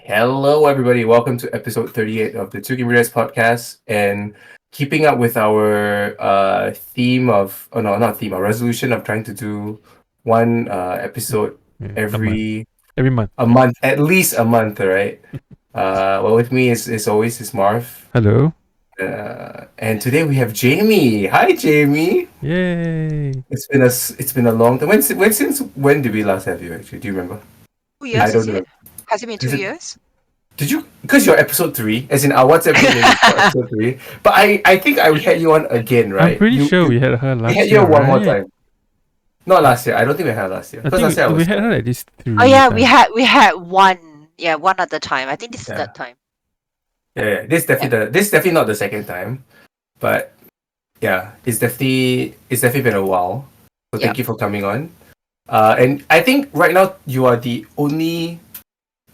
Hello, everybody. Welcome to episode 38 of the Two Gamers podcast. And keeping up with our theme of, oh no, not theme, our resolution of trying to do one episode every Every month. a month, at least a month, right? Well, with me is always is Marv. Hello. And today we have Jamie. Hi, Jamie. Yay. It's been a long time. When did we last have you? Actually, do you remember? 2 years, I don't is it? know. Has it been Is 2 it? years? Did you? Because you're episode 3, as in our WhatsApp group name is called episode 3. But I think I had you on again, right? I'm pretty sure we had her we last had year, you one more right? time. Not last year. I don't think we had her last year. I Because think last year I we was had her at least 3 Oh yeah, times. we had one at the time. I think this is Yeah. third time. yeah. This is definitely not the second time, but yeah, it's definitely been a while. So thank you for coming on. And I think right now you are the only.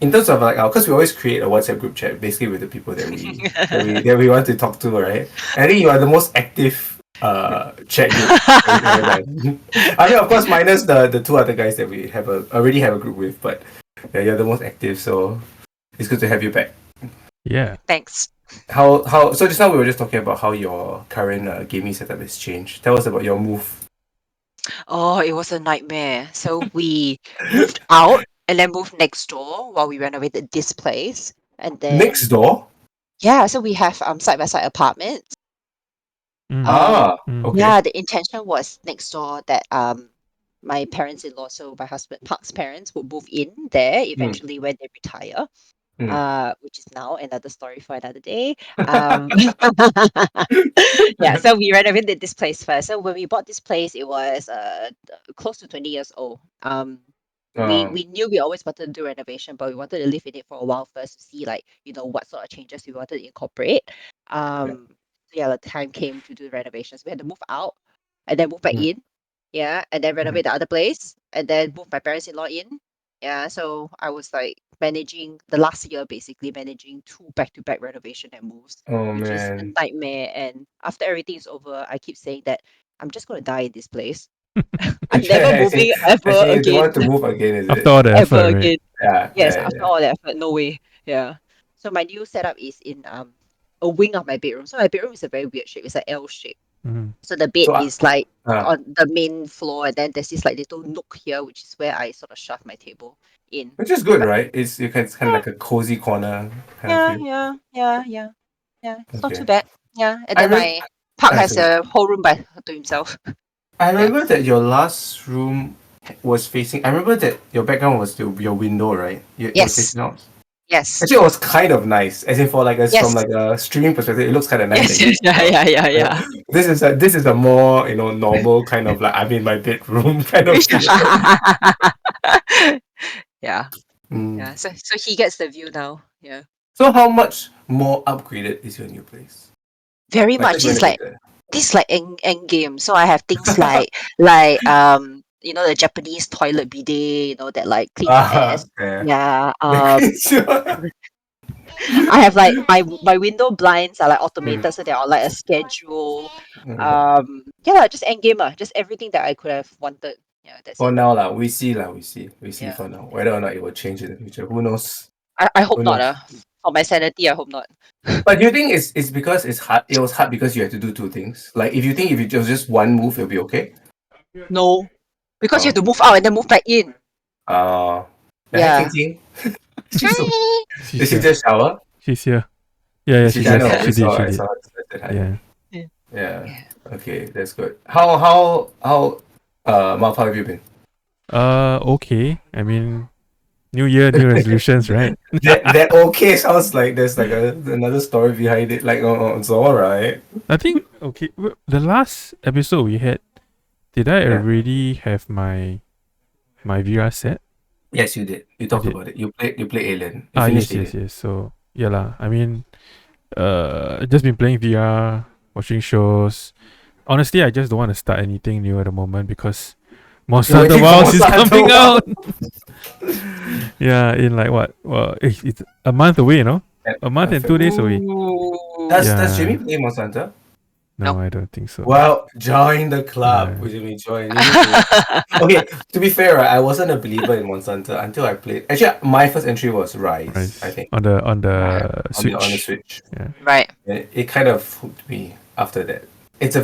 In terms of like, because we always create a WhatsApp group chat, basically with the people that we want to talk to, right? And I think you are the most active chat group. I mean, of course, minus the two other guys that we already have a group with, but yeah, you're the most active, so it's good to have you back. Yeah. Thanks. How so just now we were just talking about how your current gaming setup has changed. Tell us about your move. Oh, it was a nightmare. So we moved out and then moved next door while we renovated this place. And then Next door? yeah, so we have side by side apartments. Okay. Yeah, the intention was next door that my parents-in-law, so my husband Park's parents, would move in there eventually when they retire. Which is now another story for another day. Yeah, so we renovated this place first. So when we bought this place, it was close to 20 years old. We knew we always wanted to do renovation, but we wanted to live in it for a while first to see what sort of changes we wanted to incorporate. The time came to do the renovations. We had to move out and then move back in. Yeah, and then renovate the other place and then move my parents-in-law in. Yeah, so I was like managing the last year, basically managing 2 back-to-back renovation and moves, which is a nightmare. And after everything is over, I keep saying that I'm just going to die in this place. I'm never moving ever You again. don't want to move again, is it? After all the effort, Ever right? again. Yeah. Yes, after all the effort, no way. Yeah. So my new setup is in a wing of my bedroom. So my bedroom is a very weird shape. It's an L shape. So the bed is like on the main floor, and then there's this like little nook here, which is where I sort of shove my table in. Which is good, right? It's kind of like a cozy corner kind of feel. Yeah. It's not too bad. Yeah, and then my Park has sorry. a whole room to himself. I remember that your last room was facing. I remember that your background was your window, right? You're Yes. facing out. Yes. Actually, it was kind of nice, as in for like from like a streaming perspective, it looks kind of nice. Yes. Yeah. This is a more normal kind of like I'm in my bedroom kind of feel. Yeah. Yeah. So he gets the view now. Yeah. So how much more upgraded is your new place? Very much. This is like end game. So I have things like the Japanese toilet bidet, that like clean your ass. Yeah. I have like my window blinds are like automated, so they're on like a schedule. Just end game, just everything that I could have wanted. Yeah, that's for it. now we see for now whether or not it will change in the future. Who knows? I hope not. For my sanity, I hope not. But do you think it's because it's hard? It was hard because you had to do two things. Like if it was just one move, it'll be okay. No, because you have to move out and then move back in. Yeah. Hi. Did she just shower? She's here. Yeah, she did. Yeah. Okay, that's good. How Marv, how have you been? Okay. I mean, New Year, new resolutions, right? that okay sounds like there's like another story behind it. Like, it's all right. I think okay. The last episode we had, did I already have my VR set? Yes, you did. You talked about it. You play Alien. Yes. So yeah lah. I mean, just been playing VR, watching shows. Honestly, I just don't want to start anything new at the moment because Monster Hunter Wilds is coming out. Yeah, in like what? Well, it's a month away, a month and 2 days away. Does Jimmy play Monster Hunter? No, Nope. I don't think so. Well, join the club. Yeah. What do you mean join? You need to. Okay, to be fair, right, I wasn't a believer in Monster Hunter until I played. Actually, my first entry was Rise, I Right. think, On the on the Switch. Switch. Yeah. Right. And it kind of hooked me after that. It's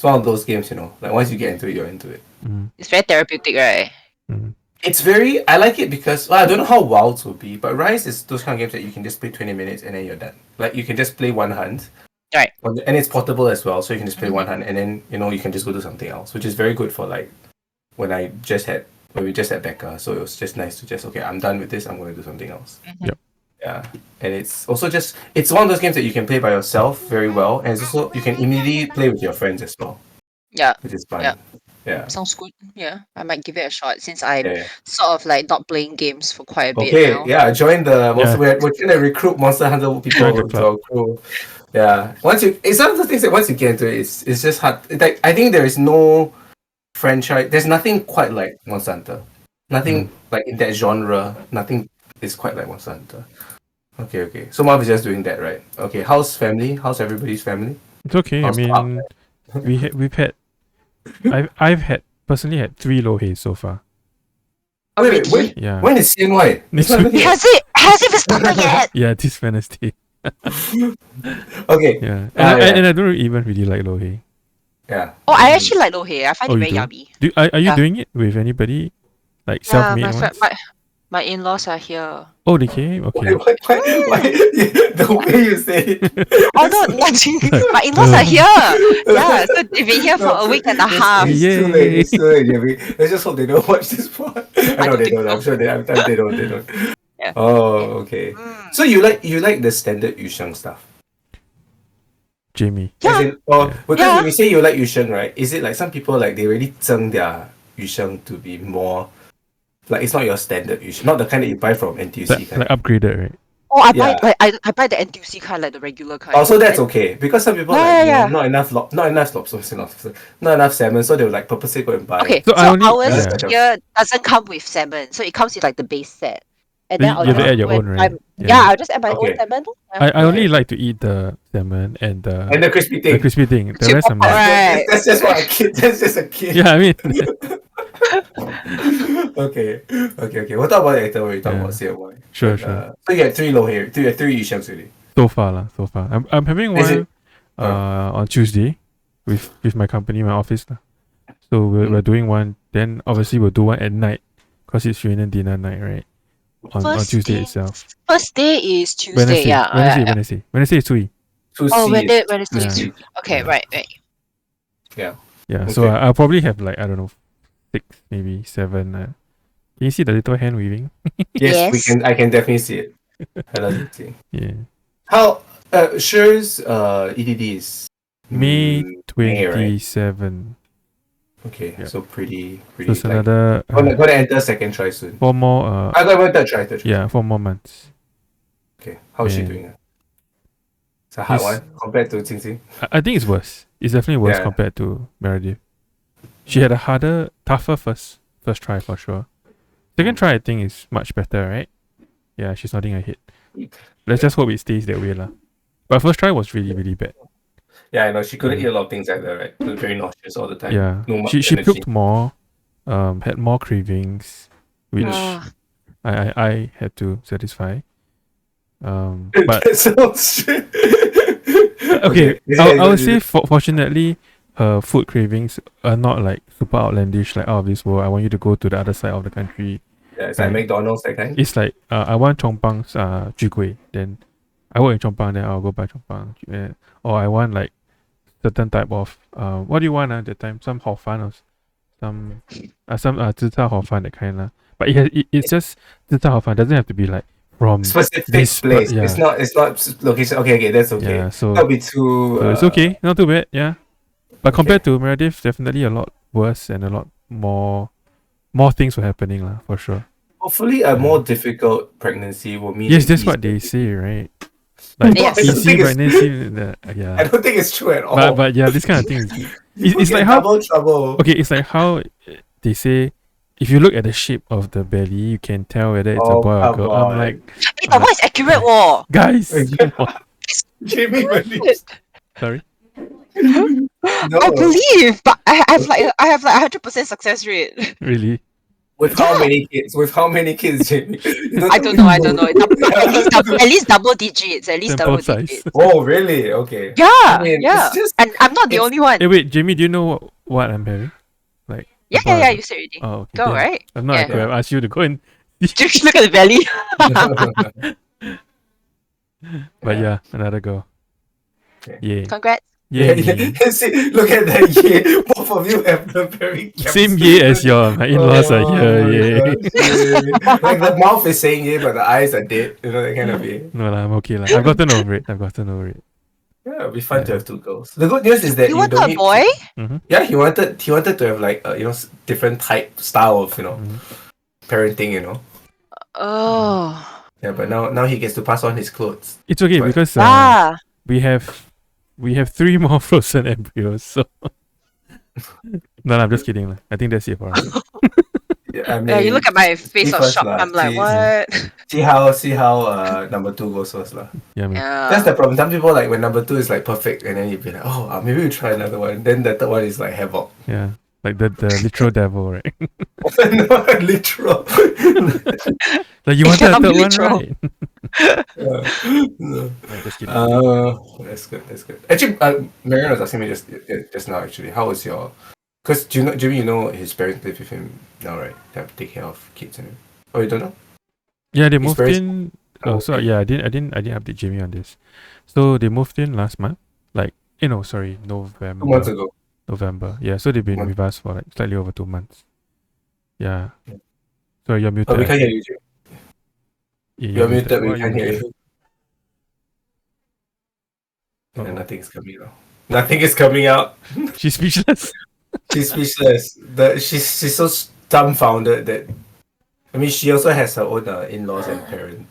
one of those games, like once you get into it, you're into it. Mm. It's very therapeutic, right? Mm. I like it because, well, I don't know how Wilds will be, but Rise is those kind of games that you can just play 20 minutes and then you're done. Like, you can just play one hunt. Right. And it's portable as well, so you can just play Mhm. one hunt and then, you can just go do something else, which is very good for, like, when we just had Becca, so it was just nice to just, okay, I'm done with this, I'm going to do something else. Mhm. Yep. Yeah. And it's also it's one of those games that you can play by yourself very well, and it's also, you can immediately play with your friends as well, Yeah. which is fun. Yeah. Yeah. Sounds good. Yeah. I might give it a shot since I'm Yeah. sort of like not playing games for quite a bit Okay, now. yeah, join the Monster. Yeah. We're trying to recruit Monster Hunter Join the people to club. our crew. Yeah, it's one of the things that once you get into it, it's just hard. Like, I think there is no franchise. There's nothing quite like Monster Hunter. Nothing like in that genre. Nothing is quite like Monster Hunter. Okay. So Marv is just doing that, right? Okay. How's family? How's everybody's family? It's okay. How's I Park? mean, we've had I've personally had 3 low haze so far. Wait, when, Yeah. when is CNY? Next It's not even week. here. Has it been started yet? Yeah, this Wednesday. Okay. Yeah. Yeah. And I don't even really like low haze. Yeah. Oh, I actually like low hair. I find Oh, it you very do? yummy. Are you Yeah. doing it with anybody? Like Yeah, self-made my ones? my in-laws are here. Oh, they came? Okay. Why, the way you say it. Oh no, my in-laws are here. Yeah, so they've been here for a week and a half. It's too late. It's too late. Jimmy. Let's just hope they don't watch this part. I know don't they think don't. I'm sure they don't. They don't. Yeah. Oh, okay. Mm. So you like the standard Yusheng stuff? Jamie. As Yeah. in, because Yeah. when you say you like Yusheng, right? Is it like some people like they really zeng their Yusheng to be more like it's not your standard Yusheng, not the kind that you buy from NTUC kind. Like upgraded, right? Oh, I buy Yeah. like I buy the NTUC kind, like the regular kind. Oh, so that's okay because some people like Yeah. not enough lobster, not enough salmon, so they'll like purposely go and buy. Okay, So so I only- ours yeah. here doesn't come with salmon, so it comes with like the base set. And then You have to add your own, right? Yeah, I'll just add my Okay. own salmon. I only like to eat the salmon and the crispy the thing. crispy thing. The Chip rest I'm pop, like, right. That's just what a kid. That's just a kid. yeah, I mean, Okay. We'll talk about it later when we talk Yeah. about CNY. sure. So you had 3 low here. You had 3 Yusheng already. So far. I'm having Is one it- on Tuesday with my company, my office lah. So we're doing one. Then obviously we'll do one at night because it's Union dinner night, right? On Tuesday itself. First day is Tuesday, yeah. Wednesday is Tui. Oh, Wednesday Yeah. is Tuesday. Okay, right. Yeah. Yeah. So Okay. I'll probably have like, I don't know, 6, maybe 7. Can you see the little hand weaving? Yes, we Yes. can. I can definitely see it. I love it. See. Yeah. How? Sure's EDD is May May, right? 27. Okay, Yeah. so pretty. So it's like, another gonna enter second try soon. 4 more. I'm going third try. Yeah, 4 more months. Okay, how is she Man. doing? It's a hard He's- one compared to Qing Qing. I think it's worse. It's definitely worse Yeah. compared to Meredith. She had a tougher first try for sure. Second try, I think, is much better, right? Yeah, she's nodding her head. Let's just hope it stays that way, lah. But first try was really, really bad. Yeah, I know she couldn't eat a lot of things like that, right? She was very nauseous all the time. Yeah, No much she energy. puked more, had more cravings, which Ah. I had to satisfy. But That sounds okay, Is I it- would is say it- fortunately, her food cravings are not like super outlandish, like out of this world. I want you to go to the other side of the country. Yeah, it's like Right. McDonald's that kind. It's like I want Chong Pang's Ju Gui. Then I work in Chong Pang, then I'll go buy Chong Pang. Or I want like certain type of what do you want at that time? Some hor fan or some 自造hor fan, that kind lah. But it's just 自造hor fan. Doesn't have to be like from Specific this place. yeah. It's not location. Okay, that's okay. Yeah, so That'll be too. it's okay, not too bad. Yeah, but compared to Meredith, definitely a lot worse and a lot more things were happening lah, for sure. Hopefully, a more difficult pregnancy will mean. Yes, an that's what easier- they say, right? Like Yes. I don't easy think it's- pregnancy. I Yeah, don't think it's true at all. but yeah, this kind of thing. People It's get like how double trouble. okay, it's like how they say if you look at the shape of the belly, you can tell whether it's a Oh, boy or come girl. on. I'm like, Hey, but what is accurate, whoa? guys, Yeah. come on. Jamie, really? Sorry. No. I believe, but I have like 100% success rate. Really? With how Yeah. many kids? With how many kids, Jamie? You don't I tell don't me know. I no. don't know. At least double digits. At least Sample double size. digits. Oh, really? Okay. I Yeah, mean, it's yeah. just And I'm not the it's only one. Hey, wait, Jamie, do you know what I'm having? Like, Yeah, about yeah. it? You said already. Oh, okay. Go, Damn. right? If not, I Yeah. could have asked you to go and. Just look at the belly. But yeah. yeah, another go. Okay. Yay. Congrats. Yay, Yeah, me. see, look at that. Yeah, both of you have the very Same yay as your my in-laws are Oh here. my Yay. gosh, yeah. Like the mouth is saying yeah, but the eyes are dead. You know that kind of yeah. No, lah, I'm okay. Lah. I've gotten over it. Yeah, it'll be fun to Yeah. have two girls. The good news is that You you wanted don't a need. boy? Mm-hmm. Yeah, he wanted to have like different type style of Mm-hmm. parenting. Oh. Yeah, but now he gets to pass on his clothes. It's okay But- because Ah. we have 3 more frozen embryos. So no, I'm just kidding. Lah. I think that's it for us. Yeah, I mean, Yeah, you look at my see face of first shock. lah. I'm like, See- what? See how number 2 goes first lah. Yeah, man. That's Yeah. the problem. Some people like when number 2 is like perfect, and then you'd be like, oh, maybe we try another one. Then the third one is like havoc. Yeah. Like the literal devil, right? No, literal. Like you It wanted a cannot be third one, literal. right? Yeah. No. No, just kidding. That's good. That's good. Actually, Marianne was asking me just now. Actually, how was your? Because Jimmy, his parents live with him now, right? They have to take care of kids and. Oh, you don't know? Yeah, they It's moved very- in. Oh, so okay. yeah, I didn't update Jamie on this. So they moved in last month, like sorry, 2 months ago. November. Yeah, so they've been Month. with us for like slightly over 2 months. Yeah. Yeah. So you're muted. Oh, we can't hear you. Jimmy. Yeah, You're muted. Why We are can't hear muted? you. Uh-oh. And nothing's coming out. Nothing is coming out. She's speechless. She's speechless. She's so dumbfounded that. I mean, she also has her own in-laws and parents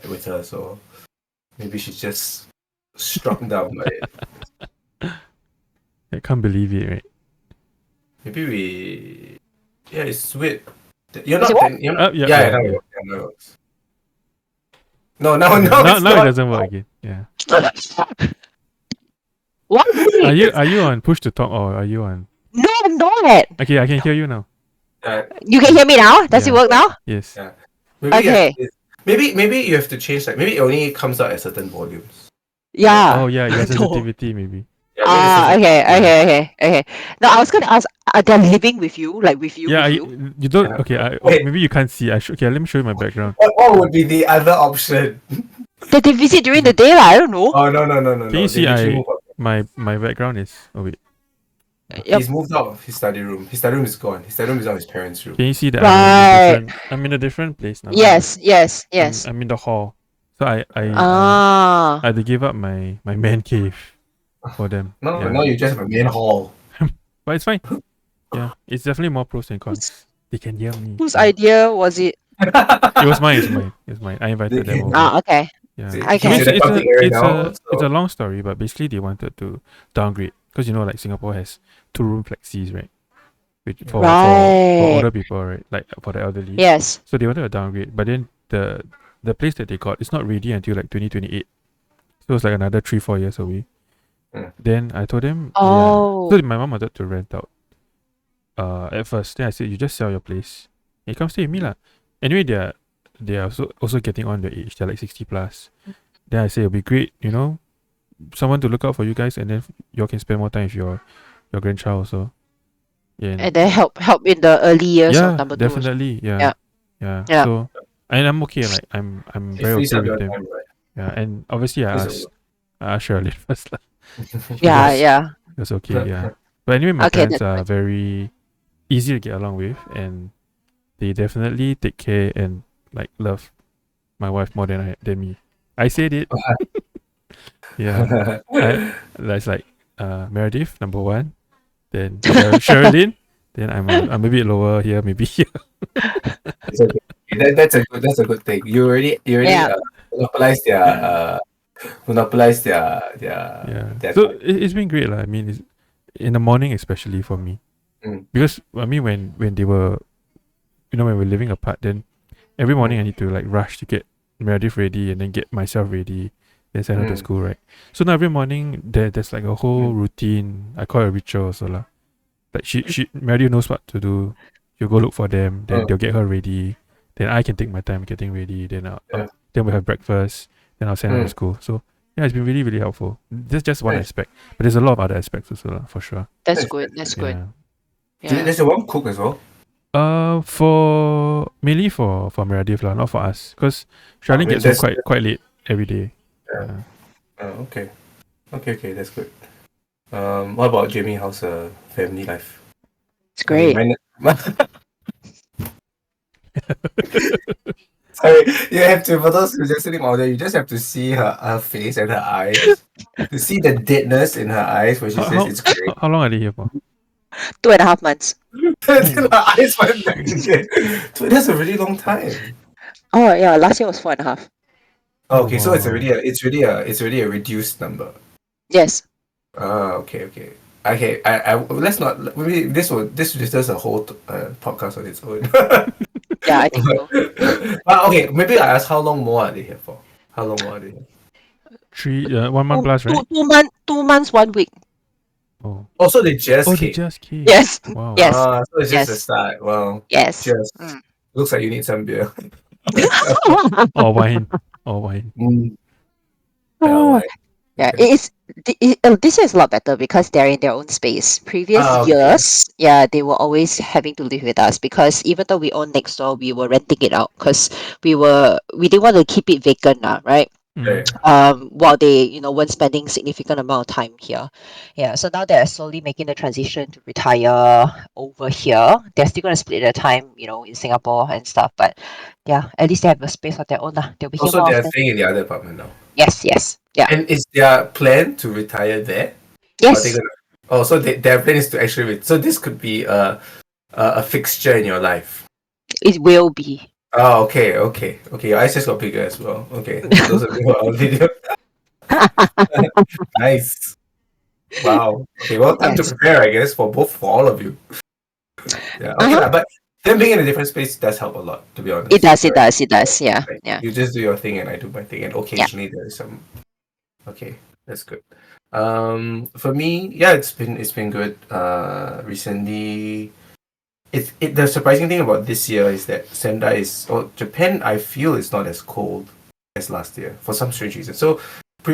with her, so maybe she's just struck down by it. I can't believe it, right? Maybe we. Yeah, it's weird. You're Is not. it what? You're Yeah, not yeah, yeah, yeah, now yeah. it works. Yeah, now it works. No, now now it's now it not. doesn't work again. Yeah. What? Are you on push to talk or are you on? No, I'm not. Okay, I can hear you now. You can hear me now? Does it Yeah. work now? Yes. Yeah. Maybe you Okay. have to- maybe you have to change maybe it only comes out at certain volumes. Yeah. Oh yeah, your No. sensitivity maybe. Yeah, maybe it's just- Okay. No, I was gonna ask, are they living with you? Like with you? Yeah, with you? you don't. Yeah. Okay, Wait. maybe you can't see. Okay, let me show you my background. What would be the other option? That they visit during the day, I don't know. Oh no. Can you see They literally move out. My background is. Oh wait, Yep. He's moved out of his study room. His study room is gone. His study room is now his parents' room. can you see that Right. I'm in a different place now. Yes. I'm in the hall. So I Ah. had to give up my man cave for them. No, yeah. now you just have a main hall. But it's fine. Yeah, it's definitely more pros than cons. They can hear me. Whose Yeah. idea was it? It was mine. It's mine. I invited them over. Ah, okay. Yeah. See, Okay. So he's in the public area it's now, it's a long story, but basically they wanted to downgrade because like Singapore has 2-room flexis, right? Which for Right. older people, right? Like for the elderly. Yes. So they wanted to downgrade, but then the place that they got is not ready until like 2028. So it's like another 3-4 years away. Mm. Then I told them, Oh. yeah. So my mom wanted to rent out. At first, then I said, you just sell your place. You come stay with me lah. Anyway, they are also getting on the age. They're like 60 plus. Then I say it'll be great, someone to look out for you guys, and then you all can spend more time with your grandchild also. Yeah. And then help in the early years Yeah, of number two. definitely. Yeah. Yeah. Yeah. Yeah. So, and I'm okay. Like I'm It very frees okay up your with them. time, right? Yeah, and obviously I Frees up asked Shirley first. Lah. Yeah, Yes. yeah. That's okay. Yeah. But anyway, my Okay, parents that's are very easy to get along with, and they definitely take care and like love my wife more than me. I said it. Yeah. That's like Meredith number 1, then Sherilyn, then I'm a bit lower here, maybe here. It's okay. That's a good thing. You already Yeah. monopolize their Yeah. their So time. it's been great, lah. I mean, in the morning especially for me, because I mean when they were, when we're living apart, then every morning I need to like rush to get Meredith ready and then get myself ready, then send her to school, right? So now every morning there's like a whole routine. I call it a ritual also lah. Like Mary knows what to do. You go look for them, then they'll get her ready. Then I can take my time getting ready. Then then we have breakfast. Then I'll send her to school. So yeah, it's been really, really helpful. That's just one aspect, but there's a lot of other aspects also lah, for sure. That's good. That's good. Yeah. Does your mom cook as well? For mainly for Meredith lah, not for us, because Charlene gets home quite late every day. Yeah. Okay, that's good. What about Jamie? How's her family life? It's great. Sorry, you have to, for those who just sitting out there, you just have to see her face and her eyes. To see the deadness in her eyes when she says it's great. How long are they here for? 2.5 months. Her eyes went back again. That's a really long time. Oh yeah, last year was 4.5. Okay, so it's already a reduced number. Yes. Okay. I let's not. Maybe this deserves a whole podcast on its own. Yeah, I think so. Okay, maybe I ask how long more are they here for? How long more are they here? 1 month plus, right? 2 months, 1 week. Oh. So they just came. They just came. Yes. Wow. Yes. So it's just a start. Well. Yes. Just looks like you need some beer. Or wine. Yeah, this year is a lot better because they're in their own space. Previous years, they were always having to live with us because even though we own next door, we were renting it out because we didn't want to keep it vacant, right? While they weren't spending significant amount of time here. Yeah, so now they're slowly making the transition to retire over here. They're still gonna split their time, in Singapore and stuff, but yeah, at least they have a space of their own. They'll be here Also, more they're often. staying in the other apartment now. Yes. Yeah. And is their plan to retire there? Yes. So their plan is to actually. So this could be a fixture in your life. It will be. Oh, okay. Your eyes just got bigger as well. Okay, those are people on video. Nice. Wow. Okay, well, time to prepare, I guess, for all of you. Yeah. Okay, but them being in a different space does help a lot, to be honest. It does. Yeah. Right. Yeah. You just do your thing and I do my thing, and occasionally there is some. Okay, that's good. For me, it's been good. Recently, the surprising thing about this year is that Japan, I feel, is not as cold as last year for some strange reason. So,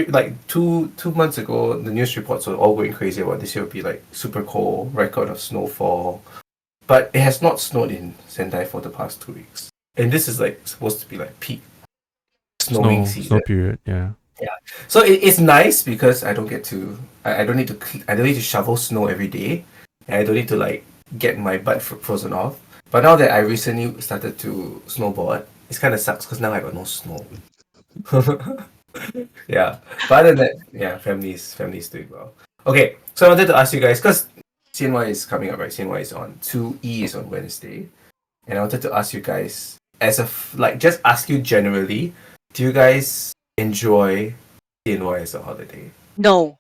like two months ago, the news reports were all going crazy about this year would be like super cold, record of snowfall, but it has not snowed in Sendai for the past 2 weeks, and this is like supposed to be like peak snowing season. Snow period, yeah. Yeah, so it's nice because I don't need to shovel snow every day, and I don't need to like get my butt frozen off. But now that I recently started to snowboard, it kind of sucks because now I got no snow. Yeah, but other than that, family's doing well. Okay, so I wanted to ask you guys because CNY is coming up, right? CNY is on 2E is on Wednesday, and I wanted to ask you guys just ask you generally, do you guys enjoy CNY as a holiday? No.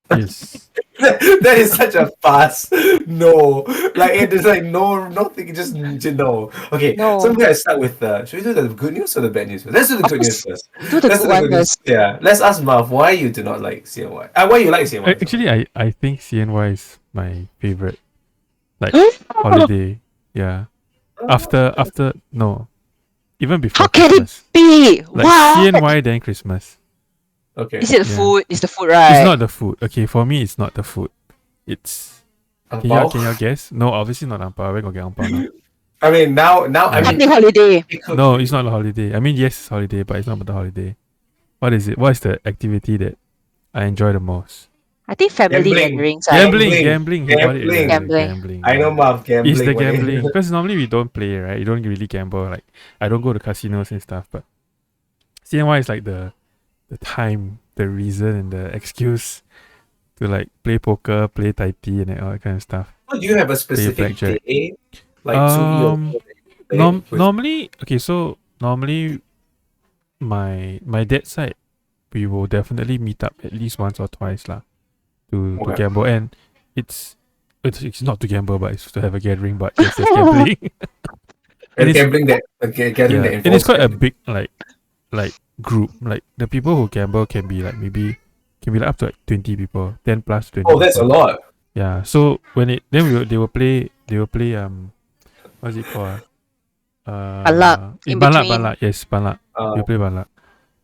Yes. That is such a fast no. Like it is like nothing, just no. Okay, No. so I'm gonna start with should we do the good news or the bad news first? Let's do the good news first. Do the good one first. Yeah. Let's ask Marv why you do not like CNY. Why you like CNY? Actually, I think CNY is my favorite holiday. Yeah. After no. Even before How can Christmas. it be? Like What? CNY then Christmas. Okay. Is it the Yeah. food? It's the food, right? It's not the food. Okay, for me it's not the food. It's can you guess? No, obviously not Ampao. Where got get Ampao now? I mean now I mean Happy holiday. No, it's not a holiday. I mean yes, it's holiday, but it's not about the holiday. What is it? What is the activity that I enjoy the most? I think family Gambling. gatherings. Gambling. You got it. Gambling. Gambling. I know Marv gambling. It's the when it- gambling because normally we don't play, right? You don't really gamble. Like I don't go to casinos and stuff, but CNY is like the time, the reason, and the excuse to like play poker, play Tai Chi, and all that kind of stuff. Do you have a specific blackjack. day? Like 2E or Normally, okay, so normally my dad's side, we will definitely meet up at least once or twice lah to gamble, and it's not to gamble, but it's to have a gathering, but yes, there's gambling. And gambling that And it's quite a big like group. Like the people who gamble can be like up to like 20 people, 10 plus 20 Oh, that's a people. lot. Yeah. So when it then they will play what's it called? Luck in between. Banla, yes, Banla. Uh, You play Banla.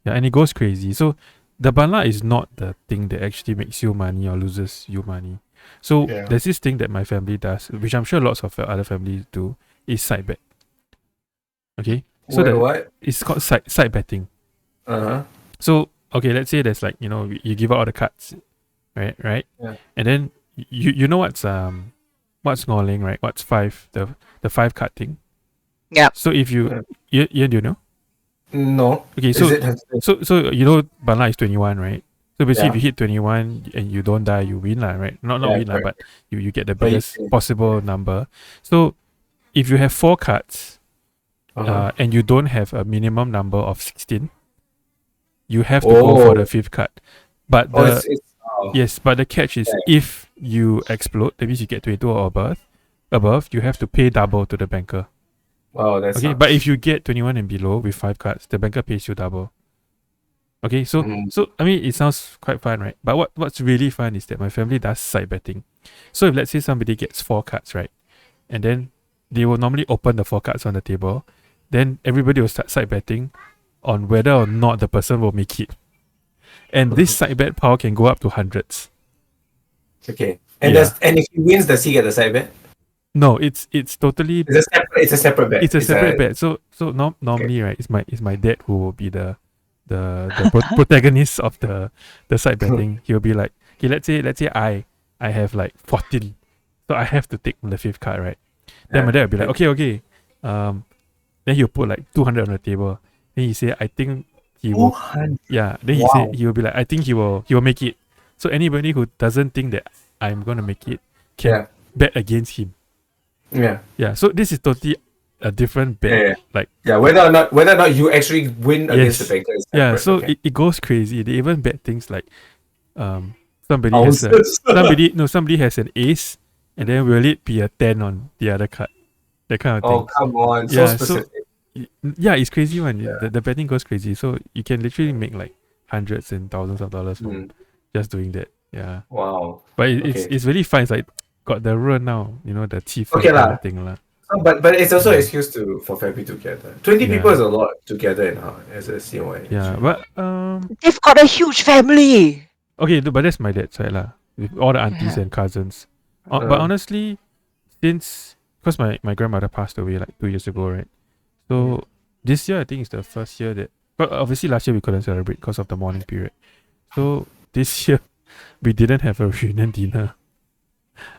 Yeah, and it goes crazy. So the Banla is not the thing that actually makes you money or loses you money. So yeah. there's this thing that my family does, which I'm sure lots of other families do, is side bet. Okay? So Wait, that what? it's called side betting. Uh-huh. So okay, let's say there's like, you give out all the cards, right? Right? Yeah. And then you know what's Ngolling, right? What's five, the five card thing. Yeah. So if Yeah. you do you know? No. Okay, Is so it? Banla is 21, right? So basically, if Yeah. you hit 21 and you don't die, you win, lah, right? Not Yeah, win, lah, correct. but you get the But biggest possible number. So if you have 4 cards, uh-huh. and you don't have a minimum number of 16, you have to go for the 5th card. But Oh, the oh, yes, but the catch is, yeah. if you explode, that means you get 22 or above, you have to pay double to the banker. Wow, that's Okay, but if you get 21 and below with 5 cards, the banker pays you double. Okay, so I mean, it sounds quite fun, right? But what's really fun is that my family does side betting. So if, let's say, somebody gets 4 cards, right, and then they will normally open the 4 cards on the table, then everybody will start side betting on whether or not the person will make it. And this side bet power can go up to hundreds. Okay. And Yeah. and if he wins, does he get the side bet? No, it's totally It's a separate bet. it's a separate bet. So normally, right, it's my dad who will be the protagonist of the side betting. He'll be like, okay, let's say I have like 14, so I have to take the 5th card, right? Then my dad will be like, okay, then he'll put like 200 on the table. Then he say, I think he will. 200. Yeah. Then he say, he will be like, I think he will make it. So anybody who doesn't think that I'm gonna make it can bet against him. Yeah. Yeah. So this is totally a different bet. Yeah. Like, yeah, whether or not you actually win against the banker is yeah. separate. So Okay. it goes crazy. They even bet things like, somebody Houses. somebody has an ace, and then will it be a 10 on the other card? That kind of thing. Oh, come on. So Yeah, specific. Yeah, it's crazy one. Yeah. The betting goes crazy. So you can literally make like hundreds and thousands of dollars from just doing that. Yeah. Wow. But Okay. it's really fun. It's like got the run now, the chief Okay lah. thing lah. But it's also an excuse for family together. 20 people is a lot together as a COI. Yeah, but They've got a huge family. okay, but that's my dad's side lah, with all the aunties and cousins. But honestly, since because my grandmother passed away like 2 years ago, right? So this year I think is the first year that, but obviously last year we couldn't celebrate because of the mourning period. So this year we didn't have a reunion dinner.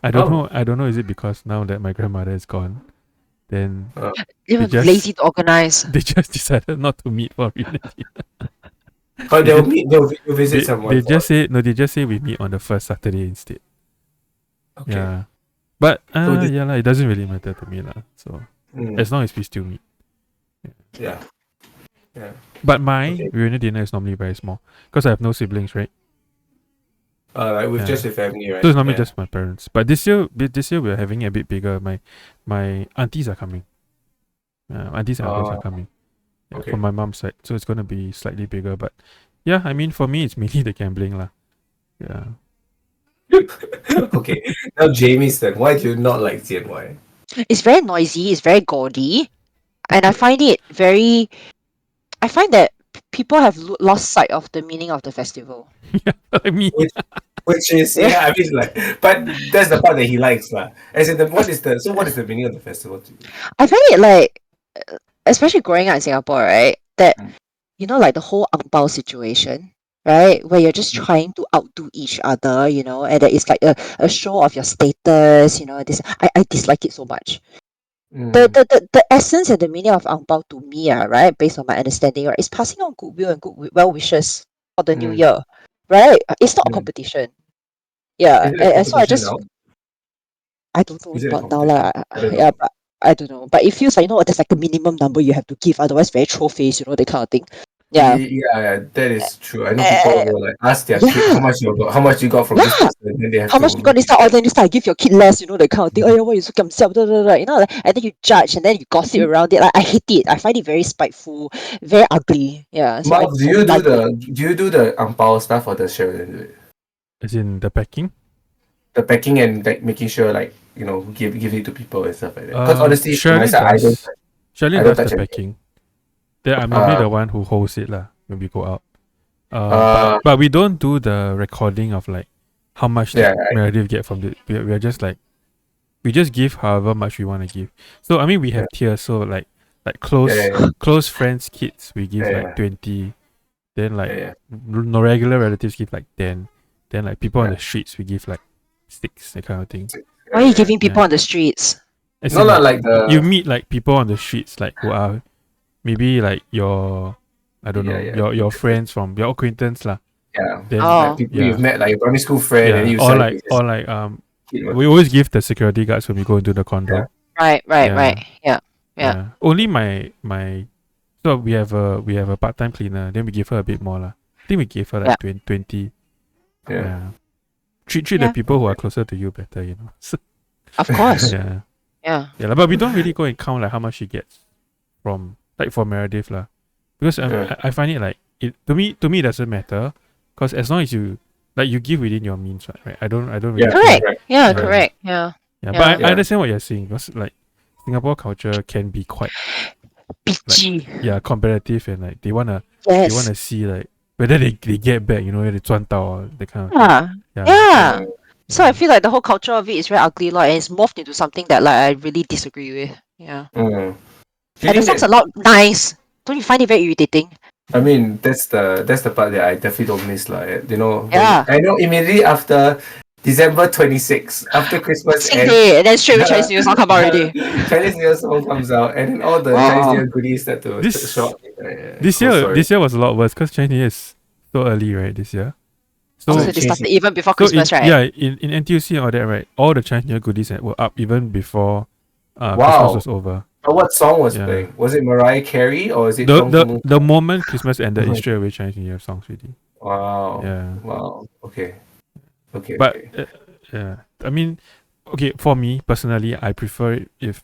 I don't know. Is it because now that my grandmother is gone, then They were lazy to organize. they just decided not to meet for reunion dinner. But they'll visit someone. They just say we meet on the first Saturday instead. Okay. Yeah. But it doesn't really matter to me lah. So as long as we still meet. Yeah. Yeah. But my reunion dinner is normally very small because I have no siblings, right? With just the family, right? So it's normally just my parents. But this year we're having it a bit bigger. My aunties are coming. Aunties and uncles are coming. Yeah, from my mom's side. So it's gonna be slightly bigger. But yeah, I mean, for me it's mainly the gambling lah. Yeah. Okay. Now Jamie's turn. Why do you not like CNY? It's very noisy. It's very gaudy, and I find that people have lost sight of the meaning of the festival. Yeah, I mean, which is I mean, like, but that's the part that he likes, lah. As in, what is the meaning of the festival to you? I find it like, especially growing up in Singapore, right? That like the whole ang pao situation, right? Where you're just trying to outdo each other, and that it's like a show of your status, This I dislike it so much. The essence and the meaning of ang pao to me, right, based on my understanding, right, is passing on goodwill and good well wishes for the new year, right? It's not a competition. Yeah, and so I don't know about now, lah. Yeah, but I don't know. But it feels like there's like a minimum number you have to give, otherwise very troll face, that kind of thing. Yeah. Yeah, that is true. I know people Uh, will like ask their kid yeah. how much you got from this Yeah. person, and they have How much to. you got this out? Then you start give your kid less, that kind of thing. Oh, yeah, why you so himself? You know, like, and then you judge and then you gossip around it. Like, I hate it. I find it very spiteful, very ugly. Yeah. So I Marv, do you don't do like it. the ang pao stuff or does Sherilyn do it? As in the packing. The packing and like making sure like give it to people and stuff like that. Because honestly, from my Shirley side, does. Shirley I don't does the touch anything. packing. Then I'm normally Uh, the one who holds it lah when we go out. uh, But we don't do the recording of like how much yeah, did Meredith get from the. We are just like we just give however much we want to give. So I mean we have tiers. So like yeah, close friends kids we give like yeah, 20. Then like yeah. no regular relatives give like 10. Then like people on Yeah. the streets we give like 6, that kind of thing. Why are you giving people Yeah. on the streets? As No, in, not like, like you the meet like people on the streets like who are maybe like your I don't know your friends from your acquaintance lah. yeah, Then like Oh. people yeah. you've met, like your primary school friend, and Yeah, you or suddenly like just we always give the security guards when we go into the condo. Right. Yeah. Yeah. Yeah. Only my so we have a part-time cleaner, then we give her a bit more lah. I think we gave her like 20. yeah. Yeah. Treat the Yeah. people who are closer to you better, you know. So, Of course. yeah. Yeah. Yeah, lah, but we don't really go and count like how much she gets from like for Meredith lah. Because Yeah. I find it like it to me it doesn't matter because as long as you like you give within your means, right? I don't really Yeah. Correct. Right. Yeah. Yeah. Correct. Yeah. Yeah, Yeah. but I Yeah. understand what you're saying because like Singapore culture can be quite Bitchy. competitive and like they wanna Yes. see like whether they get back, they 赚到 or that kind of thing. Yeah. Yeah. Yeah. So I feel like the whole culture of it is very ugly, like, and it's morphed into something that like I really disagree with. Yeah. Do you And the think song's that, a lot nice. Don't you find it very irritating? I mean, that's the part that I definitely don't miss, like, Yeah. I know immediately after December 26th, after Christmas Sing ends, Day, and then straight away Chinese New Year song come out already. Chinese New Year song comes out, and then all the Chinese New Year goodies start to This- show up. This year was a lot worse because Chinese New Year is so early, right? This year. So So it they changed started even before so Christmas, right? Yeah, in NTUC and all that, right? All the Chinese New Year goodies were up even before Wow. Christmas was over. But what song was Yeah. playing? Was it Mariah Carey or is it The moment Christmas ended, it's straight away Chinese New Year songs really. Wow. Yeah. Wow. Okay. But yeah, I mean, okay, for me personally, I prefer it if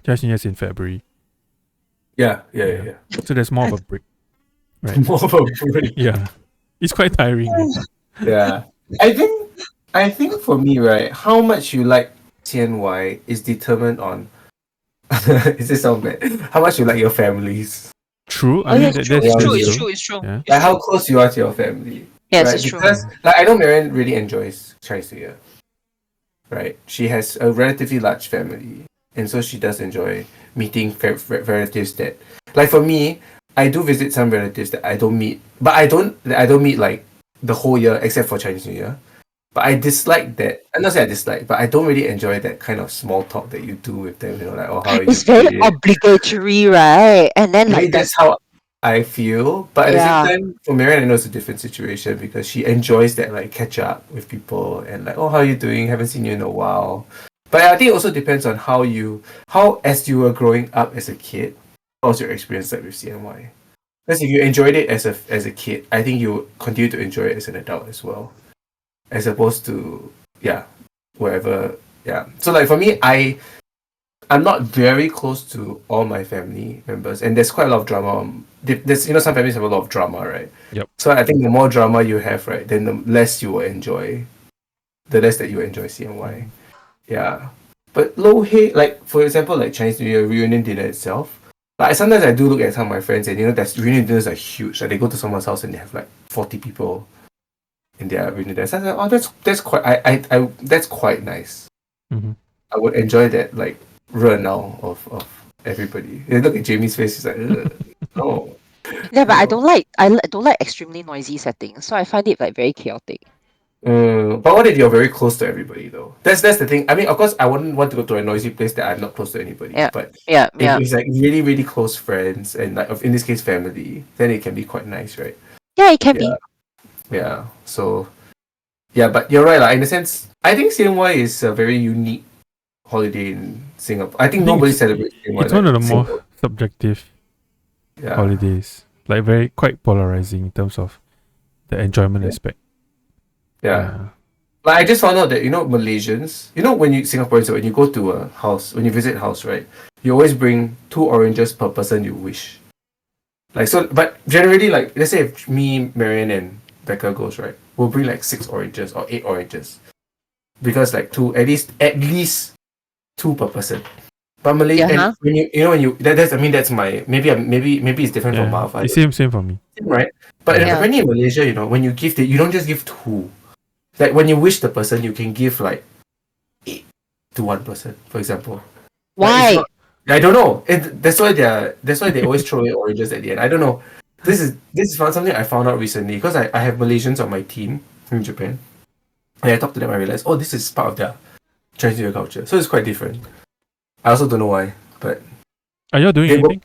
Chinese New Year is in February. Yeah. So there's more of a break, right? More of a break. Yeah, it's quite tiring. Yeah. I think for me, right, how much you like CNY is determined on is this sound bad? How much you like your families. True. I Oh, yeah, mean, it's true. that's It's true. true. It's true. It's true. Yeah. It's Like how true. close you are to your family. Yes, right? it's true. Because like I know Marianne really enjoys Chinese New Year. Right? She has a relatively large family. And so she does enjoy meeting relatives that like for me, I do visit some relatives that I don't meet. But I don't meet like the whole year except for Chinese New Year. But I dislike that. I'm not saying I dislike, but I don't really enjoy that kind of small talk that you do with them. Like, oh, how are you? It's very today? obligatory, right? And then Maybe like that's how I feel. But at Yeah. the same time, for Marianne, I know it's a different situation because she enjoys that like catch up with people and like, oh, how are you doing? Haven't seen you in a while. But I think it also depends on how as you were growing up as a kid, what was your experience like with CNY? Because if you enjoyed it as a kid, I think you continue to enjoy it as an adult as well. As opposed to wherever. So like for me, I'm not very close to all my family members, and there's quite a lot of drama. There's some families have a lot of drama, right? Yep. So I think the more drama you have, right, then the less you will enjoy. The less that you enjoy CNY. Yeah. But like for example, like Chinese New Year reunion dinner itself. Like sometimes I do look at some of my friends and that reunion dinners are huge. Like they go to someone's house and they have like 40 people in their reunion dinner. So I was like, oh, that's quite I that's quite nice. Mm-hmm. I would enjoy that like now of everybody. You look at Jamie's face, he's like, no. yeah, but I don't like extremely noisy settings, so I find it like very chaotic. But what if you're very close to everybody though? That's the thing. I mean, of course, I wouldn't want to go to a noisy place that I'm not close to anybody. Yeah. But Yeah, if yeah. it's like really, really close friends and like in this case family, then it can be quite nice, right? Yeah, it can be. Yeah. So yeah, but you're right, like in a sense, I think CNY is a very unique holiday in Singapore. I think I think nobody it's- celebrates CNY. It's one of the like more Singapore. subjective Yeah. holidays. like very quite polarizing in terms of the enjoyment aspect. Yeah. Like I just found out that Malaysians, when you Singaporeans, when you go to a house, when you visit house, right, you always bring 2 oranges per person you wish. Like so, but generally, like let's say if me, Marian, and Becca goes, right, we'll bring like 6 oranges or 8 oranges because like at least 2 per person. But Malay and that's my maybe it's different from Yeah, Malva, it's same for me. right? But Yeah. apparently in Malaysia, when you gift it, you don't just give 2. Like when you wish the person, you can give like 8 to one person, for example. Like it's Why? not. I don't know. That's why they always throw away oranges at the end. I don't know. This is something I found out recently because I have Malaysians on my team in Japan, and I talked to them. I realized, oh, this is part of their Chinese New Year culture, so it's quite different. I also don't know why, but Are y'all doing they anything?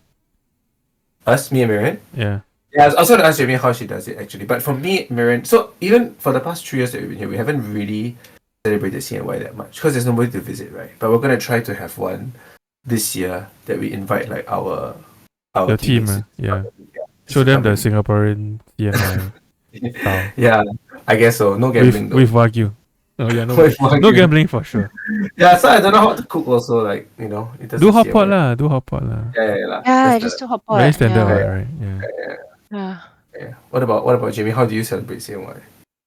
me and Marian. Yeah. Yeah, I was also gonna ask Jamie how she does it actually. But for me, Marian, so even for the past 3 years that we've been here, we haven't really celebrated CNY that much because there's nobody to visit, right? But we're gonna try to have one this year that we invite like our Your team, teammates. yeah. Yeah, Show them the come Singaporean CNY in. style. Yeah, I guess so. No gambling With though. Wagyu. Oh yeah, no, With no Wagyu. gambling for sure. Yeah, so I don't know how to cook also. Like it Do doesn't hot pot CNY. lah. Do hot pot lah. Yeah. Yeah, That's just the too hot Very pot. standard, Yeah. right? Yeah. Yeah. yeah. What about Jamie? How do you celebrate CNY?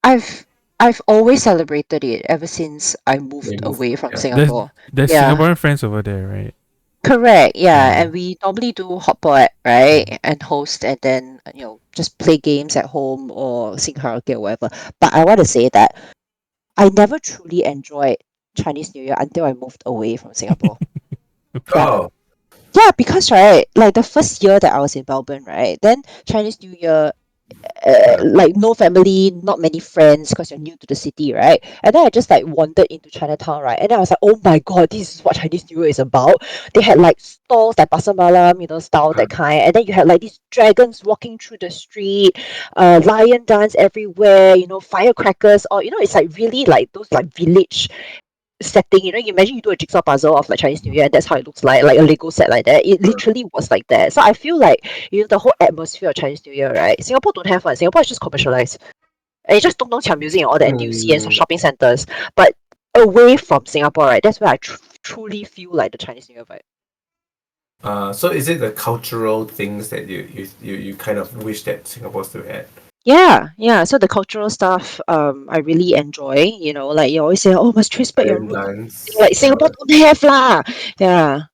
I've always celebrated it ever since I moved They move. away from Yeah. Singapore. There's Yeah. Singaporean friends over there, right? Correct, yeah, Yeah. and we normally do hot pot, right, and host, and then just play games at home or sing karaoke or whatever. But I want to say that I never truly enjoyed Chinese New Year until I moved away from Singapore. Yeah, Oh. yeah, because right, like the first year that I was in Melbourne, right, then Chinese New Year, like no family, not many friends because you're new to the city, right? And then I just like wandered into Chinatown, right? And then I was like, oh my god, this is what Chinese New Year is about. They had like stalls like Pasar Malam, style that kind. And then you had like these dragons walking through the street, lion dance everywhere, firecrackers, or it's like really like those like village setting. You imagine you do a jigsaw puzzle of like Chinese New Year, and that's how it looks like a Lego set like that. It literally was like that. So I feel like the whole atmosphere of Chinese New Year, right? Singapore don't have one. Singapore is just commercialized. And it's just Dong Dong Qiang Music and all the NTUC and some shopping centers. But away from Singapore, right? That's where I truly feel like the Chinese New Year vibe. So is it the cultural things that you kind of wish that Singapore still had? Yeah. So the cultural stuff, I really enjoy. Like you always say, oh, must trace back your Lion roots. dance. Like Singapore don't have lah. Yeah.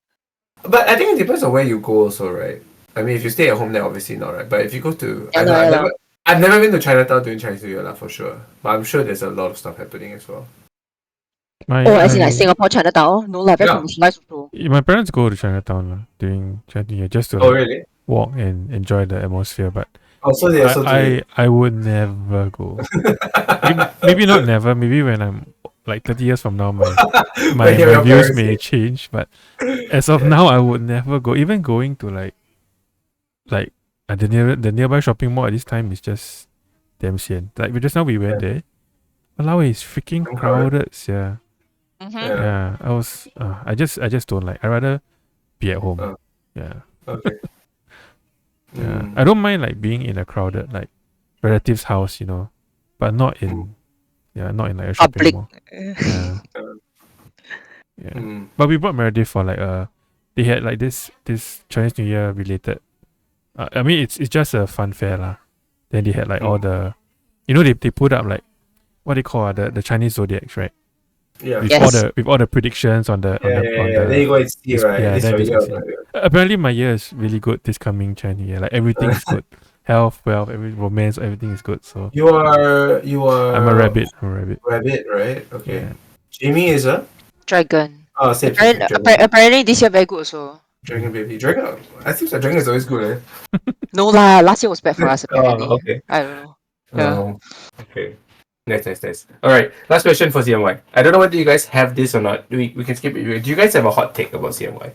But I think it depends on where you go also, right? I mean, if you stay at home, then obviously not, right? But if you go to, I know I've never been to Chinatown during Chinese New Year lah, for sure. But I'm sure there's a lot of stuff happening as well. As in like Singapore, Chinatown? No lah, very commercialized also. My parents go to Chinatown lah during Chinese New Year just to really? walk and enjoy the atmosphere. But so they also do it. I would never go. maybe not never. Maybe when I'm like 30 years from now, my views may change. But as of now, I would never go. Even going to like the nearby shopping mall at this time is just damn sian. Like just now we went there. Walao, it's freaking crowded. Yeah. Yeah. I was. I just don't like. I rather be at home. Yeah. Okay. Yeah. I don't mind like being in a crowded like relative's house, but not in not in like a shopping mall. Yeah. Yeah. But we brought Meredith for like they had like this Chinese New Year related. I mean it's just a fun fair lah. Then they had like all the, they put up like what they call the Chinese zodiacs, right? Yeah. With all the predictions on the Then you go and see, right? Yeah, apparently my year is really good this coming Chinese year. Like everything is good. Health, wealth, romance, everything is good. So you are I'm a rabbit. Rabbit, right? Okay. Yeah. Jamie is a dragon. Oh, same. Apparently this year very good also. Dragon baby. Dragon. I think that dragon is always good, eh? No lah, last year was bad for us apparently. Okay. I don't know. Yeah. Okay. Nice. All right. Last question for CNY. I don't know whether you guys have this or not. We can skip it. Do you guys have a hot take about CNY?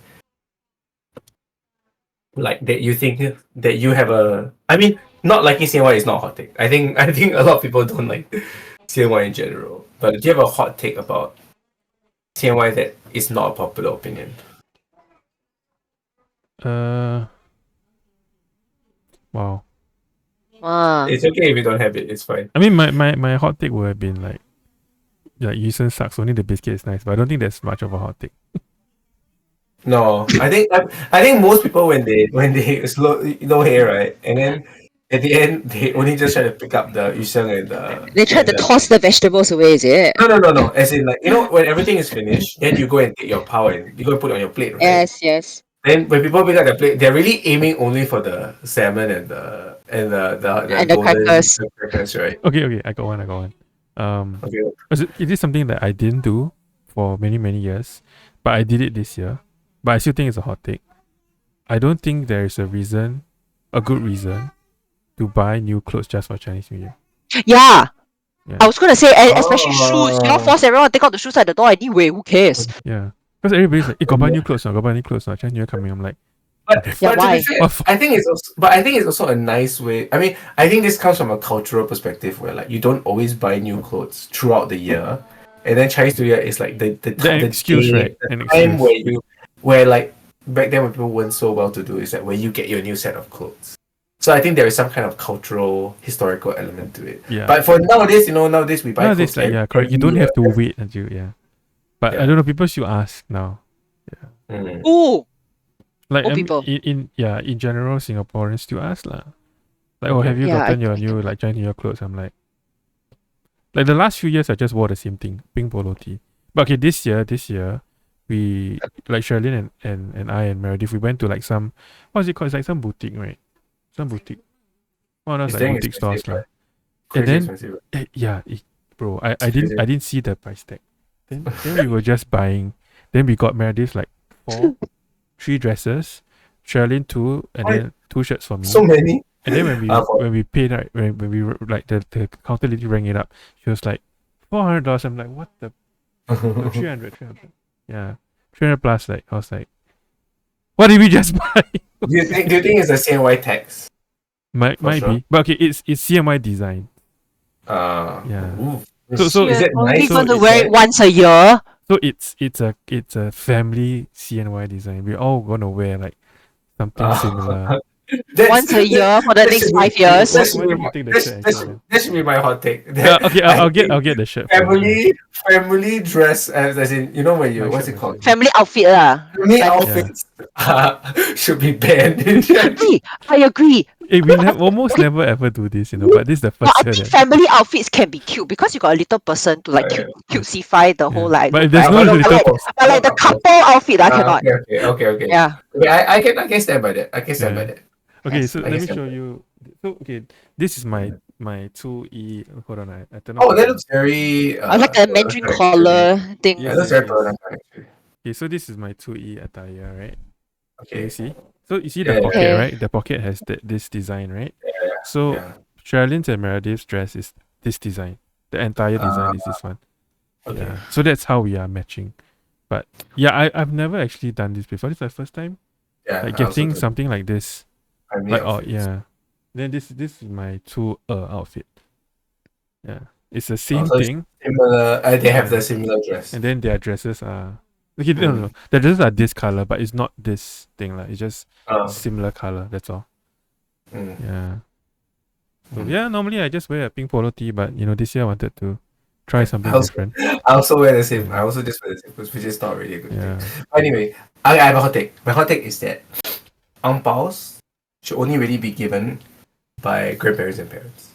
Like that you think that you have a? I mean, not liking CNY is not a hot take. I think a lot of people don't like CNY in general. But do you have a hot take about CNY that is not a popular opinion? Wow. It's okay if you don't have it. It's fine. I mean, my hot take would have been like Yusen sucks. Only the biscuit is nice, but I don't think that's much of a hot take. No, I think most people when they no hair, right, and then at the end they only just try to pick up the yusheng and the. They tried to and the- toss the vegetables away, is it? No. As in, like, when everything is finished, then you go and take your power and you go and put it on your plate, right? Yes. Then when people pick up the plate, they're really aiming only for the salmon and the And the golden crackers. crackers, right? Okay, I got one. Okay. It is something that I didn't do for many years, but I did it this year. But I still think it's a hot take. I don't think there is a good reason, to buy new clothes just for Chinese New Year. Yeah. Yeah. I was gonna say, especially shoes. You know, force everyone to take out the shoes at the door anyway. Who cares? Yeah. Because everybody's like, got buy new clothes now, got buy new clothes now. Chinese New Year coming. I'm like, But, Yeah, but to why? be fair, what I think it's also a nice way. I mean, I think this comes from a cultural perspective where, like, you don't always buy new clothes throughout the year, and then Chinese New Year is like the excuse, day, right? the An time excuse. where like back then when people weren't so well to do is that where you get your new set of clothes. So I think there is some kind of cultural historical element to it. Yeah. But for nowadays, nowadays we buy Nowadays, clothes. like, yeah, correct. You don't have to wait until, yeah. But Yeah. I don't know, people should ask now. Mm. Ooh. Like, Old people. in general, Singaporeans still ask lah. Like, Okay. have you Yeah, gotten I- your I new like Chinese New Year clothes? I'm like the last few years I just wore the same thing, pink polo tee. But okay, this year we like Sherlyn and I and Meredith, we went to like some, what is it called? It's like some boutique, right? Some boutique. One of It's those like dang boutique expensive, stores lah. right? And Crazy then expensive. bro, I It's didn't crazy. see the price tag. Then we were just buying. Then we got Meredith like 3 dresses, Sherlyn 2, and Why? then 2 shirts for me. So many. And then when for- we paid, right, when we like the counter lady rang it up, she was like $400. I'm like, what the 300. Yeah. 300 plus, like I was like, what did we just buy? Do you think it's a CNY tax? might sure. be. But okay, it's CMY design. Yeah. So is You're it only nice? going to Is wear it- it once a year. So it's a family CNY design. We're all gonna wear like something similar. Once a year for the that next should be- 5 years. that should Why be don't you my- take the that shirt should- and show them? that should be my hot take. Okay, I I'll get think the shirt. for you. family dress, as in, when you, My what's shirt, it my called? shirt. Family outfit lah. Family Family- outfits should be banned. Hey, I agree. We almost never ever do this, but this is the But first I year think that. family outfits can be cute because you got a little person to like cutesify the whole like. But look, there's right? no But little like, person. but like the couple outfit, I cannot. Okay. Yeah. Okay, I can stand by that. I can stand by Yeah. that. Okay, Yes, so I let me guess show you. So okay, this is my 2E. Hold on, I turn Oh, off that the- looks very. I like the Mandarin actually. collar thing. Yeah, Yes, that's yes, very yes. Peranakan, actually. Okay, so this is my 2E attire, right? Can Okay. you see? So you see the Yeah. pocket, Okay. right? The pocket has this design, right? So Yeah. Sherilyn's and Meredith's dress is this design. The entire design is this one. Okay. Yeah. So that's how we are matching. But yeah, I've never actually done this before. This is my first time. Yeah. Like I also getting do. something like this. Family Like outfits. yeah. Then this is my 2 outfit. Yeah. It's the same so it's thing. Similar. They have Yeah. the similar dress. And then their dresses are okay, no. Their dresses are this color, but it's not this thing. It's just Oh. similar color, that's all. Mm. Yeah. So Mm. yeah, normally I just wear a pink polo tee, but this year I wanted to try something I also- different. I also wear the same. I also just wear the same clothes, which is not really a good Yeah. thing. Anyway, I have a hot take. My hot take is that ang paos should only really be given by grandparents and parents.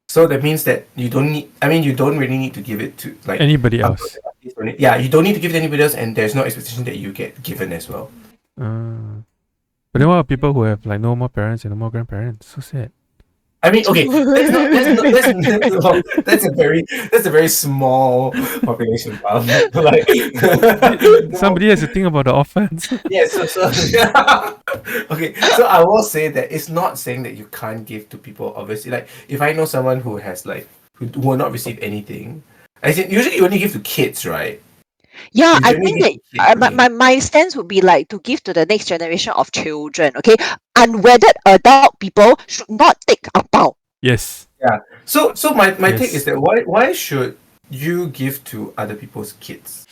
So that means that you don't need. I mean, you don't really need to give it to like Anybody uncles else? and aunties. Yeah, you don't need to give it to anybody else, and there's no expectation that you get given as well. But then what about people who have like no more parents and no more grandparents? So sad. I mean, okay, that's a very small population. Like, Somebody has to think about the orphans. yeah, so okay, so I will say that it's not saying that you can't give to people. Obviously, like if I know someone who has like who will not receive anything, I said usually you only give to kids, right? Yeah, I Usually think that give to kids, my stance would be like to give to the next generation of children. Okay, unwedded adult people should not take ang pao. Yes. So my take Yes. is that why should you give to other people's kids?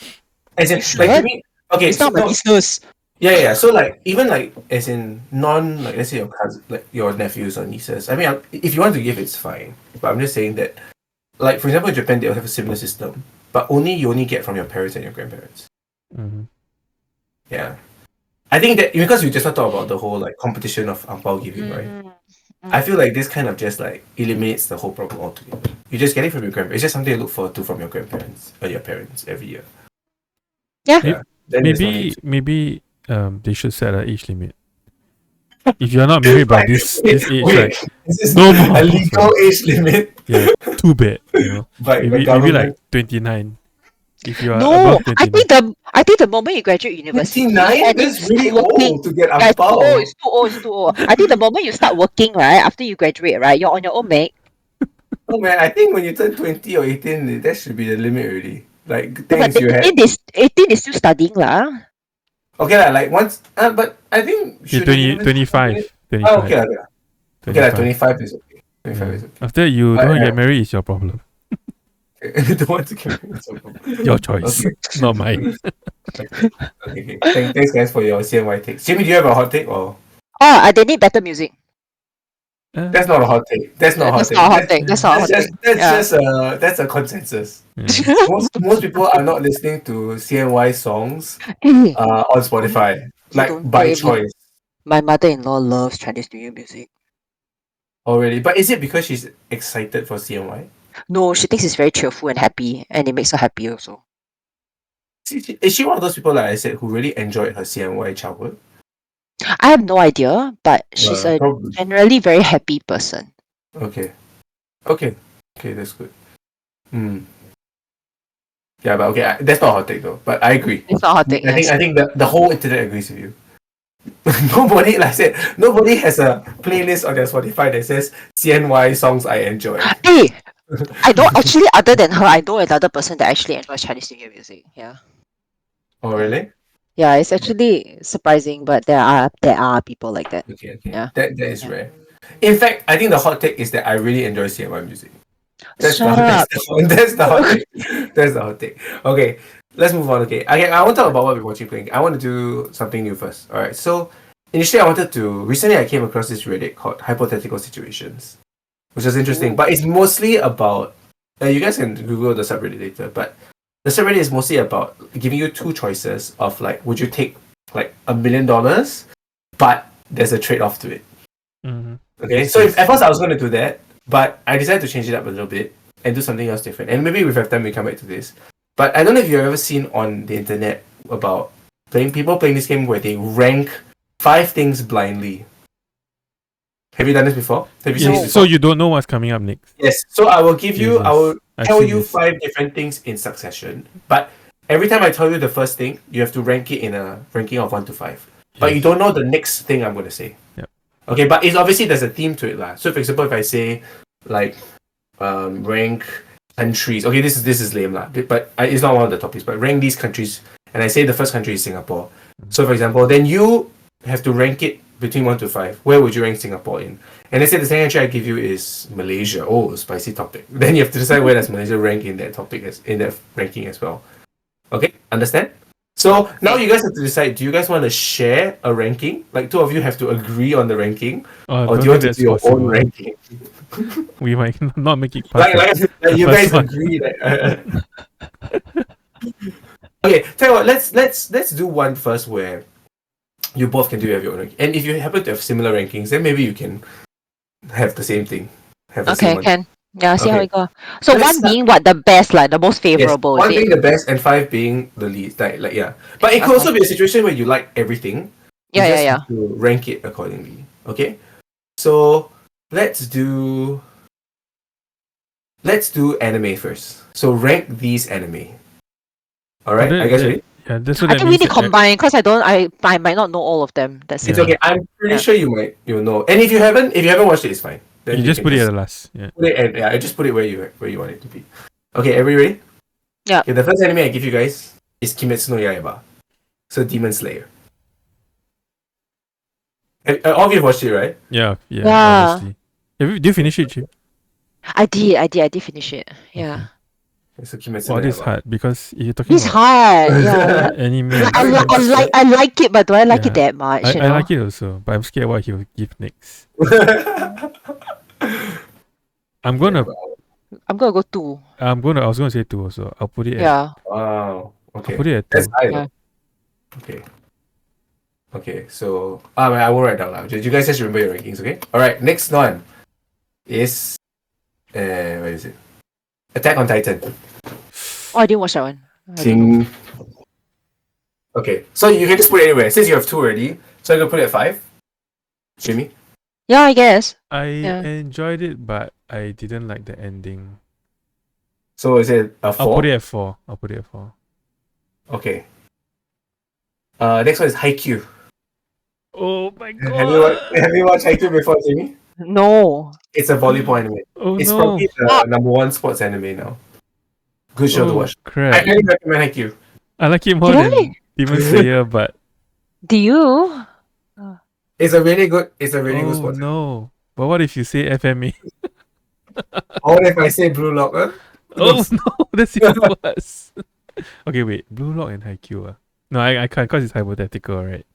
As in, You like to should. me, okay, It's not my business. Yeah. So like even like as in non like let's say your cousin, like your nephews or nieces. I mean, if you want to give, it's fine. But I'm just saying that, like for example, in Japan they'll have a similar system, but you only get from your parents and your grandparents. Mm-hmm. Yeah, I think that because we just not talk about the whole like competition of angpao giving, right? I feel like this kind of just like eliminates the whole problem altogether. You just get it from your grandparents. It's just something to look forward to from your grandparents or your parents every year. Yeah. Yeah. Then there's no need Maybe they should set an age limit. If you're not married by this age, right? This is No more a angpao for legal you. age limit Yeah, too bad. You know, by the maybe like government. 29. If you are No, above 29, I think the moment you graduate university 29? and then That's you start really working, old to get yeah, it's too old, angpao. it's too old, it's too old. I think the moment you start working, right, after you graduate, right, you're on your own, mate. Oh man, I think when you turn 20 or 18, that should be the limit already. Like Yeah, but things you had. 18 is still studying lah. Okay, lah, like once, but I think you're should the 20, university calculate? 25, Oh, 25, okay, okay, lah. Okay, like 25. 25 is okay. 25 Yeah. is okay. After you But, don't get married, is your problem. don't want to get married. Your choice, Okay. not mine. Okay. Thanks guys for your CNY takes. Jimmy, do you have a hot take or? Oh, they need better music. That's not a hot take. That's not a hot That's take. not a hot take. That's not a hot take. Yeah. That's a consensus. Yeah. Most people are not listening to CNY songs Hey, on Spotify, like don't by say choice my mother-in-law loves Chinese New Year music. already. But is it because she's excited for CNY? No, she thinks it's very cheerful and happy, and it makes her happy also. Is she one of those people, like I said, who really enjoyed her CNY childhood? I have no idea, but she's a Probably. generally very happy person. Okay. That's good. Yeah, but okay, that's not a hot take though. But I agree. It's not a hot take. I Yes. think the whole internet agrees with you. Nobody, like I said, nobody has a playlist on their Spotify that says CNY songs I enjoy. Hey, I don't actually. Other than her, I know another person that actually enjoys Chinese New Year music. Yeah. Oh, really? Yeah, it's actually surprising, but there are people like that. Okay. Yeah. That is Yeah. rare. In fact, I think the hot take is that I really enjoy CNY music. That's Shut up. that's the hot take. That's the hot take. Okay, let's move on. Okay, I want to talk about what we're watching playing. I want to do something new first. All right. So initially, recently I came across this Reddit called Hypothetical Situations, which is interesting. Ooh. But it's mostly about. You guys can Google the subreddit later. But the subreddit is mostly about giving you two choices of like, would you take like $1 million, but there's a trade-off to it. Mm-hmm. Okay, so at first I was going to do that, but I decided to change it up a little bit and do something else different. And maybe if we have time, we come back to this. But I don't know if you've ever seen on the internet about people playing this game where they rank 5 things blindly. Have you done this before? Have you seen this So before? you don't know what's coming up next. Yes. So I will I've tell seen you this. 5 different things in succession. But every time I tell you the first thing, you have to rank it in a ranking of 1 to 5. But you Yes. don't know the next thing I'm going to say. Yep. Okay, but it's obviously there's a theme to it lah. So for example, if I say like rank countries, okay, this is lame lah. But it's not one of the topics. But rank these countries, and I say the first country is Singapore. So for example, then you have to rank it between 1 to 5. Where would you rank Singapore in? And let's say the second country I give you is Malaysia. Oh, spicy topic. Then you have to decide where does Malaysia rank in that topic in that ranking as well. Okay, understand? So now you guys have to decide, do you guys want to share a ranking? Like 2 of you have to agree on the ranking, or do you want to do your own ranking? We might not make it past. Like you guys first one. agree that. Okay, tell you what, let's do one first where you both can do your own ranking. And if you happen to have similar rankings, then maybe you can have the same thing. Have the Okay, same one. can. Yeah, see how Okay. it go. So Let's one start- being what the best, like the most Yes, favorable, one is being it? the best and 5 being the least. Like yeah. But it could Okay. also be a situation where you like everything. You Yeah, just yeah. have to rank it accordingly. Okay? So let's do anime first. So rank these anime. Alright, I guess ready? Yeah, that's what I that think we means. need to combine because I might not know all of them. That's It's it. okay. I'm pretty Yeah. sure you'll know. And if you haven't watched it, it's fine. Then You just can put it at the last. Yeah. put it at, I just put it where you want it to be. Okay, everybody ready? Yeah. Okay, the first anime I give you guys is Kimetsu no Yaiba. So Demon Slayer. All of you have watched it, right? Yeah. Yeah. Obviously. Do you finish it, Chip? I did finish it. Yeah. So Kimetsu Well, no this is Yaiba. hard because if you're talking It's about hard. Yeah. anime, Like, Haven't you watched it? I like it, but do I like it Yeah. that much? I You know. like it also, but I'm scared what he'll give next. I'm gonna, I'm gonna go 2. I was gonna say 2 also. I'll put it at, Yeah. Wow. I'll Okay. put it at That's 2. high. Yeah. Okay. Okay. So I won't write down loud. You guys just remember your rankings, okay? All right. Next one is what is it? Attack on Titan. Oh, I didn't watch that one. I don't know. Ting. Okay. So you can just put it anywhere. Since you have 2 already, so I'm gonna put it at 5. Jimmy. Yeah, I guess. I Yeah. enjoyed it, but I didn't like the ending. So is it a 4? I'll put it at 4. I'll put it at 4. Okay. Next one is Haikyuu. Oh my god! Have you watched Haikyuu before, Jimmy? No. It's a volleyball anime. Oh It's no! probably the number 1 sports anime now. Good show to Oh watch. I crap! highly recommend Haikyuu. I like it more Did than Demon Slayer, but Do you? It's a really good oh sports anime. no! But what if you say FMA? Or if I say Blue Lock, Oh no! That's even worse. Okay, wait. Blue Lock and Haikyuu. No, I can't because it's hypothetical, right?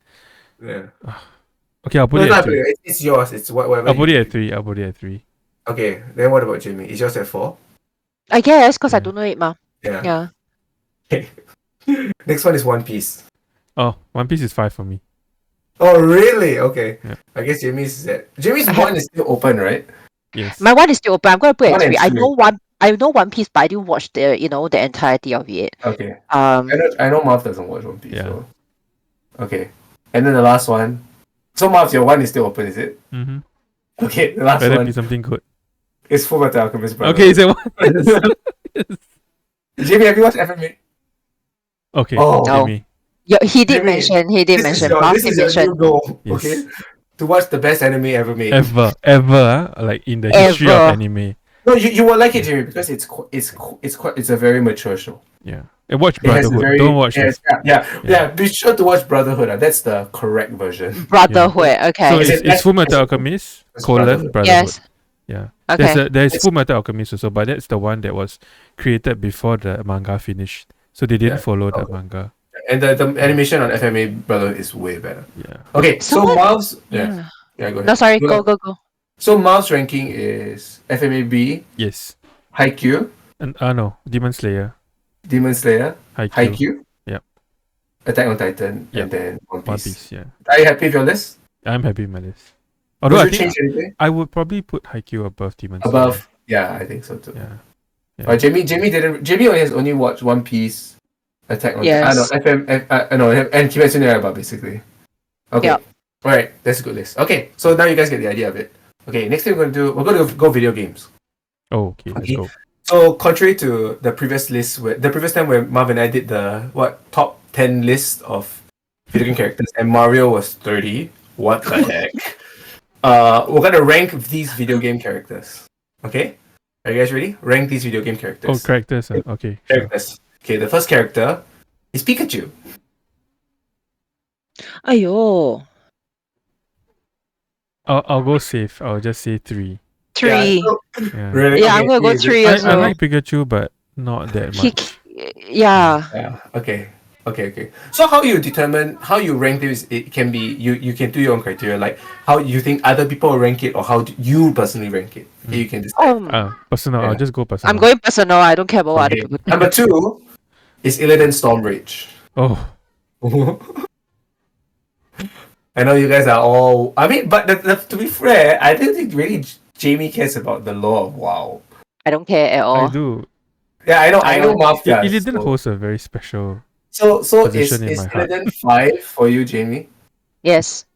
Yeah. Okay, I'll put No, it it's at not 3. it's yours. It's whatever. I'll put you it at pick. 3. I'll put it at 3. Okay, then what about Jimmy? Is yours at 4? I guess because I Yeah. don't know it, ma. Yeah. Yeah. Next one is One Piece. Oh, One Piece is 5 for me. Oh, really? Okay. Yeah. I guess Jimmy's Jimmy's I one is still open, right? Yes. My one is still open. I'm gonna put it One at and 3. I two. know one. I know One Piece, but I didn't watch the the entirety of it. Okay. Um. I know Marv doesn't watch One Piece. Yeah. So. Okay. And then the last one. So Marv, your one is still open, is it? Mm-hmm. Okay, the last Better one be something good. is Fullmetal Alchemist Brotherhood. Okay, is that one? Jimmy, have you watched FMA? Okay, Oh. No. Jimmy. Yeah, he did Jimmy, mention. He did mention. Mark This did is your mention. new goal, Yes. okay? To watch the best anime ever made. Ever, like in the history of Ever. anime. No, you will like it, Jimmy, because it's a very mature show. Yeah. And watch It has a Brotherhood. very Don't watch yes, this. yeah. Be sure to watch Brotherhood. That's the correct version. Brotherhood. Okay. So Is it's, it it's Full Metal Netflix? Alchemist, It's Brotherhood. yes. Yeah. Okay. There's It's- Full Metal Alchemist also, but that's the one that was created before the manga finished. So they didn't Yeah. follow the Oh. manga. And the animation on FMA Brotherhood is way better. Yeah. Okay, so Someone- Marv's yeah, go ahead. No, sorry. Go Go, ahead. go, go. So Marv's ranking is FMAB, Yes. Haikyuu, And no, Demon Slayer, Demon Slayer, Haikyuu, Haikyuu, Yep. Attack on Titan, Yep. and then One One Piece. Piece. Yeah. Are you happy with your list? I'm happy with my list. Although I Would you think change anything? I would probably put Haikyuu above Demon Slayer. Above? Yeah, I think so too. Yeah. Jamie only has only watched One Piece, Attack on Yes. and Kimetsu no Yaiba basically. Okay. Yep. Alright, that's a good list. Okay, so now you guys get the idea of it. Okay, next thing we're gonna go video games. Oh, okay. Let's Okay. go. So contrary to the previous list, the previous time where Marv and I did the top 10 list of video game characters, and Mario was 30. What the heck? We're gonna rank these video game characters. Okay, are you guys ready? Rank these video game characters. Oh, characters. Okay. Sure. Characters. Okay, the first character is Pikachu. Ayo. I'll go safe. I'll just say 3. 3. Yeah, so- Yeah. really? Yeah, I'm gonna go 3 as I well. like Pikachu, but not that He, much. yeah. Yeah. Okay. So how you rank this? It can be you can do your own criteria, like how you think other people will rank it, or how do you personally rank it. Okay, you can decide. Personal. Yeah. I'll just go personal. I'm going personal. I don't care about what other Okay. people think. Number 2 is Illidan Stormrage. Oh, I know you guys are all. I mean, but to be fair, I don't think really Jamie cares about the lore of WoW. I don't care at all. I do. Yeah, I know Marv does. Illidan holds a very special. So is position in my heart. Illidan 5 for you, Jamie? Yes.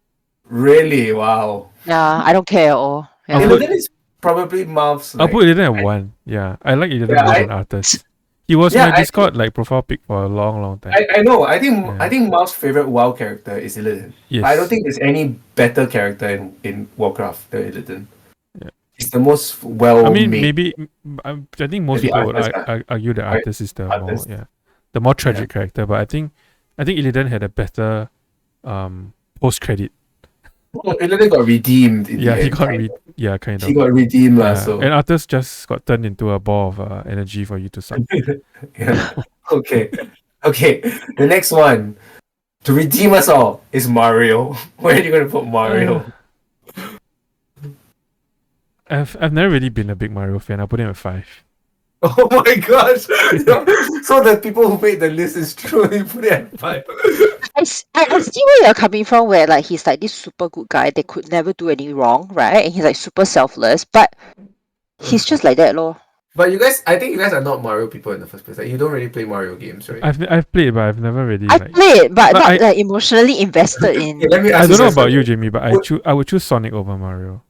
Really? Wow. Yeah, I don't care at all. I'll Yeah. put- Illidan is probably Marv's. I'll put Illidan at 1. Yeah, I like Illidan Yeah, more I- than Arthas. He was Yeah, my I Discord profile pic for a long time. I know. I think Yeah. Marv's favorite WoW character is Illidan. Yes. I don't think there's any better character in Warcraft than Illidan. Yeah. It's the most well I mean, made. maybe I think most Maybe people would Arthas, argue that Right? Arthas is the Arthas. more tragic character. But I think Illidan had a better post credit. Oh, Illidan got redeemed. In Yeah, the he end, got kind of. Yeah, kind He of. got redeemed, Yeah. so. And Arthur's just got turned into a ball of energy for you to suck. Yeah. Okay. Okay. The next one to redeem us all is Mario. Where are you gonna put Mario? I've never really been a big Mario fan. I'll put him at 5. Oh my gosh! So the people who made the list is truly put it at 5. I see where you're coming from, where like he's like this super good guy that could never do any wrong, right? And he's like super selfless, but he's just like that, lor. But I think you guys are not Mario people in the first place. Like, you don't really play Mario games, right? I've played, but I've never really I like. played, but But not I- like emotionally invested in. Okay, let me I ask don't know guys about you, something. Jamie, but I would choose Sonic over Mario.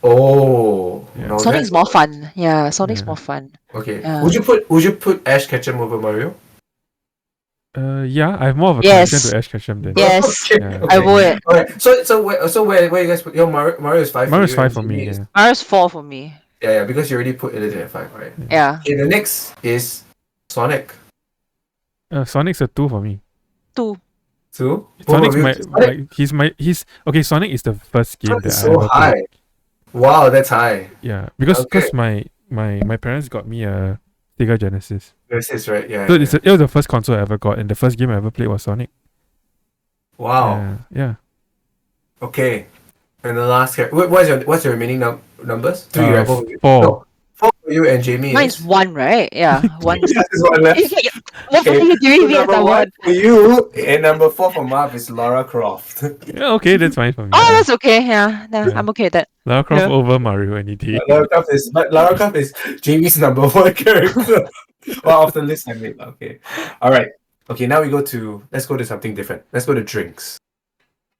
Oh, Yeah. no, Sonic's that's more fun. Yeah, Sonic's Yeah. more fun. okay. Yeah. Would you put Ash Ketchum over Mario? Yeah, I have more of a Yes. connection to Ash Ketchum than Yes, Okay, Yeah. I okay. would. Alright, so where you guys put your Mario is 5 Mario's for you 5 for and me. Jamie is- Yeah. Mario's 4 for me. Yeah, because you already put Elysium at 5, right? Yeah. Okay, the next is Sonic. Sonic's a 2 for me. 2. 2? Sonic's Sonic he's okay. Sonic is the first game that is I so ever high. played. Wow, that's high. Yeah, because Okay. my parents got me a Sega Genesis. This is right, yeah. So yeah. it was the first console I ever got, and the first game I ever played was Sonic. Wow. Yeah. Okay. And the last what's your remaining numbers? 3, right? Both of you? 4. No, 4 for you and Jamie. Mine's 1, right? Yeah, 1. Yes, there's one left. What are you giving me as Number a 1? 1 for you and number 4 for Marv is Lara Croft. Yeah, okay, that's fine for me. Oh, that's okay. Yeah, I'm okay with that. Lara Croft Yeah. over Mario any day. Lara Croft is Jamie's number 1 character. Well, off the list I made. Okay. Alright. Okay, now let's go to something different. Let's go to drinks.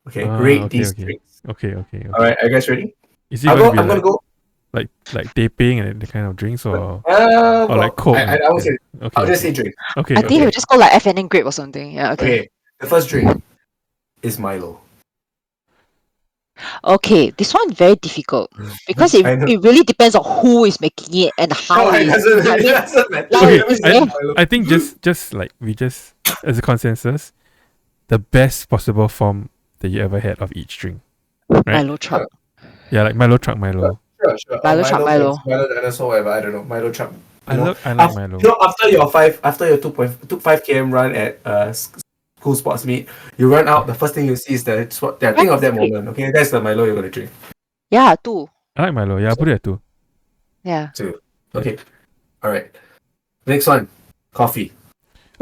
Okay, rate these drinks. Okay. Alright, are you guys ready? Is it I'm going to be gonna go. like taping and the kind of drinks or Well, like Coke? I would say Okay. I'll just say drink. Okay. I think he'll just go like FNN grape or something. Yeah, okay. Okay, the first drink is Milo. Okay, this one very difficult because it I know. really depends on who is making it and how Oh, it it is. doesn't, I it mean, doesn't matter. like, Let me say yeah. Milo. I think just like we just as a consensus, the best possible form that you ever had of each drink. Right? Milo truck. Yeah, like Milo truck Milo. Sure. Milo truck, Milo. Milo dinosaur, whatever. I don't know. Milo truck. I like Milo. You know, after your 5 km run at school sports meet, you run out. The first thing you see is the spot. Yeah, think of that moment. Okay, that's the Milo you're gonna drink. Yeah, 2. I like Milo. Yeah, I'll put it at 2. Yeah. 2. Okay. All right. Next one. Coffee.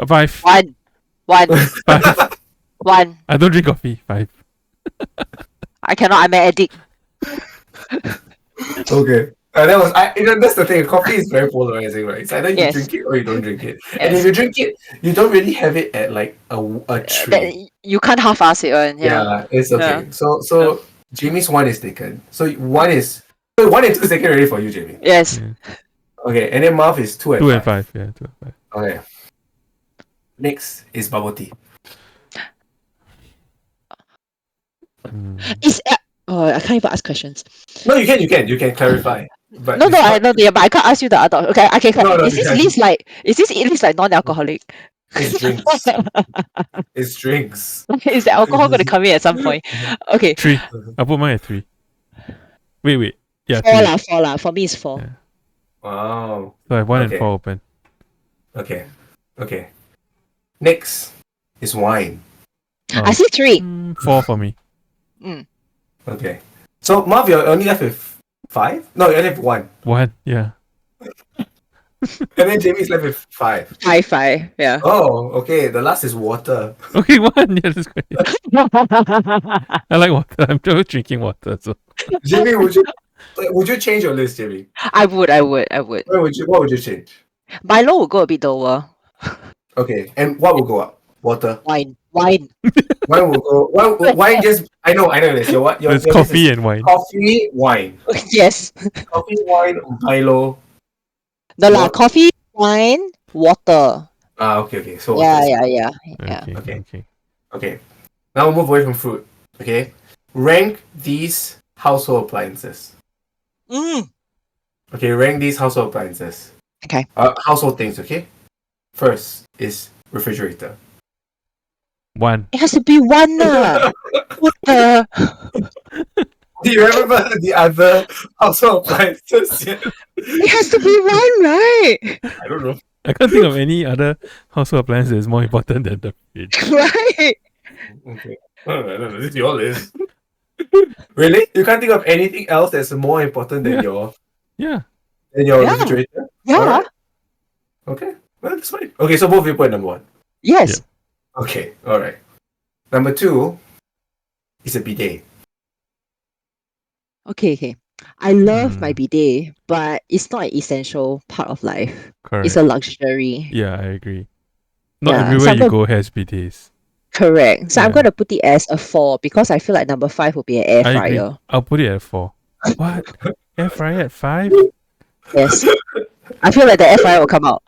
5. 1. 1. 5. 1. I don't drink coffee. 5. I cannot. I'm an addict. Okay. That's the thing. Coffee is very polarizing, right? It's either you Yes. drink it or you don't drink it. And Yes. if you drink it, you don't really have it at like a tree. That, you can't half-ass it one. Yeah. Yeah, it's okay. Yeah. So Jamie's 1 is taken. So 1 and 2 is taken already for you, Jamie. Yes. Yeah. Okay, and then Marv is 2 and 2 5. and 5. Yeah, 2 and 5. Okay. Next is bubble tea. Is I can't even ask questions. No, you can clarify. But No, it's I not- know. Yeah, but I can't ask you the other. Okay. No, Is this yeah. list like non-alcoholic? It's drinks. It's drinks. Is the alcohol going to come in at some point? Okay. 3. I'll put mine at 3. Wait. Yeah, 4 3. lah. For me, it's 4. Yeah. Wow. So I have 1 and Okay. 4 open. Okay. Next is wine. I see 3. 4 for me. Okay. So Marv, you're only left with 5? No, you're left with 1. 1. Yeah. And then Jamie's left with 5. 5. Yeah. Oh, okay. The last is water. Okay, 1. Yeah, that's great. I like water. I'm just drinking water. So Jamie, would you change your list, Jamie? I would. What would you change? Milo will go a bit lower. Okay, and what will go up? Water. Wine. Wine will go. Wine just. I know this. Your there's list coffee is and wine. coffee, wine, Yes. coffee, wine, Milo. No lah. What? Coffee, wine, water. Okay. So Yeah. Okay. Now we'll move away from fruit. Okay, rank these household appliances. Okay, rank these household appliances. Okay. Household things. Okay. First is refrigerator. 1. It has to be 1 lah. What the? Do you remember the other household appliances yet? It has to be one, right? I don't know. I can't think of any other household appliance that is more important than the fridge. Right. Okay. I don't know. This is your list. Really? You can't think of anything else that's more important than Yeah. Yeah. Yeah. refrigerator? Yeah. Alright. Okay. Well, that's fine. Okay, so both of you put number 1. Yes. Okay, alright. Number 2 is a bidet. Okay. I love my Hmm. bidet, but it's not an essential part of life. It's Correct. a luxury. Yeah, I agree. Not Yeah, everywhere so I'm you gonna, go has bidets. correct. So I'm Yeah. going to put it as a 4 because I feel like number 5 will be an air I agree. fryer. I'll put it at 4. What? Air fryer at 5? Yes. I feel like the air fryer will come out.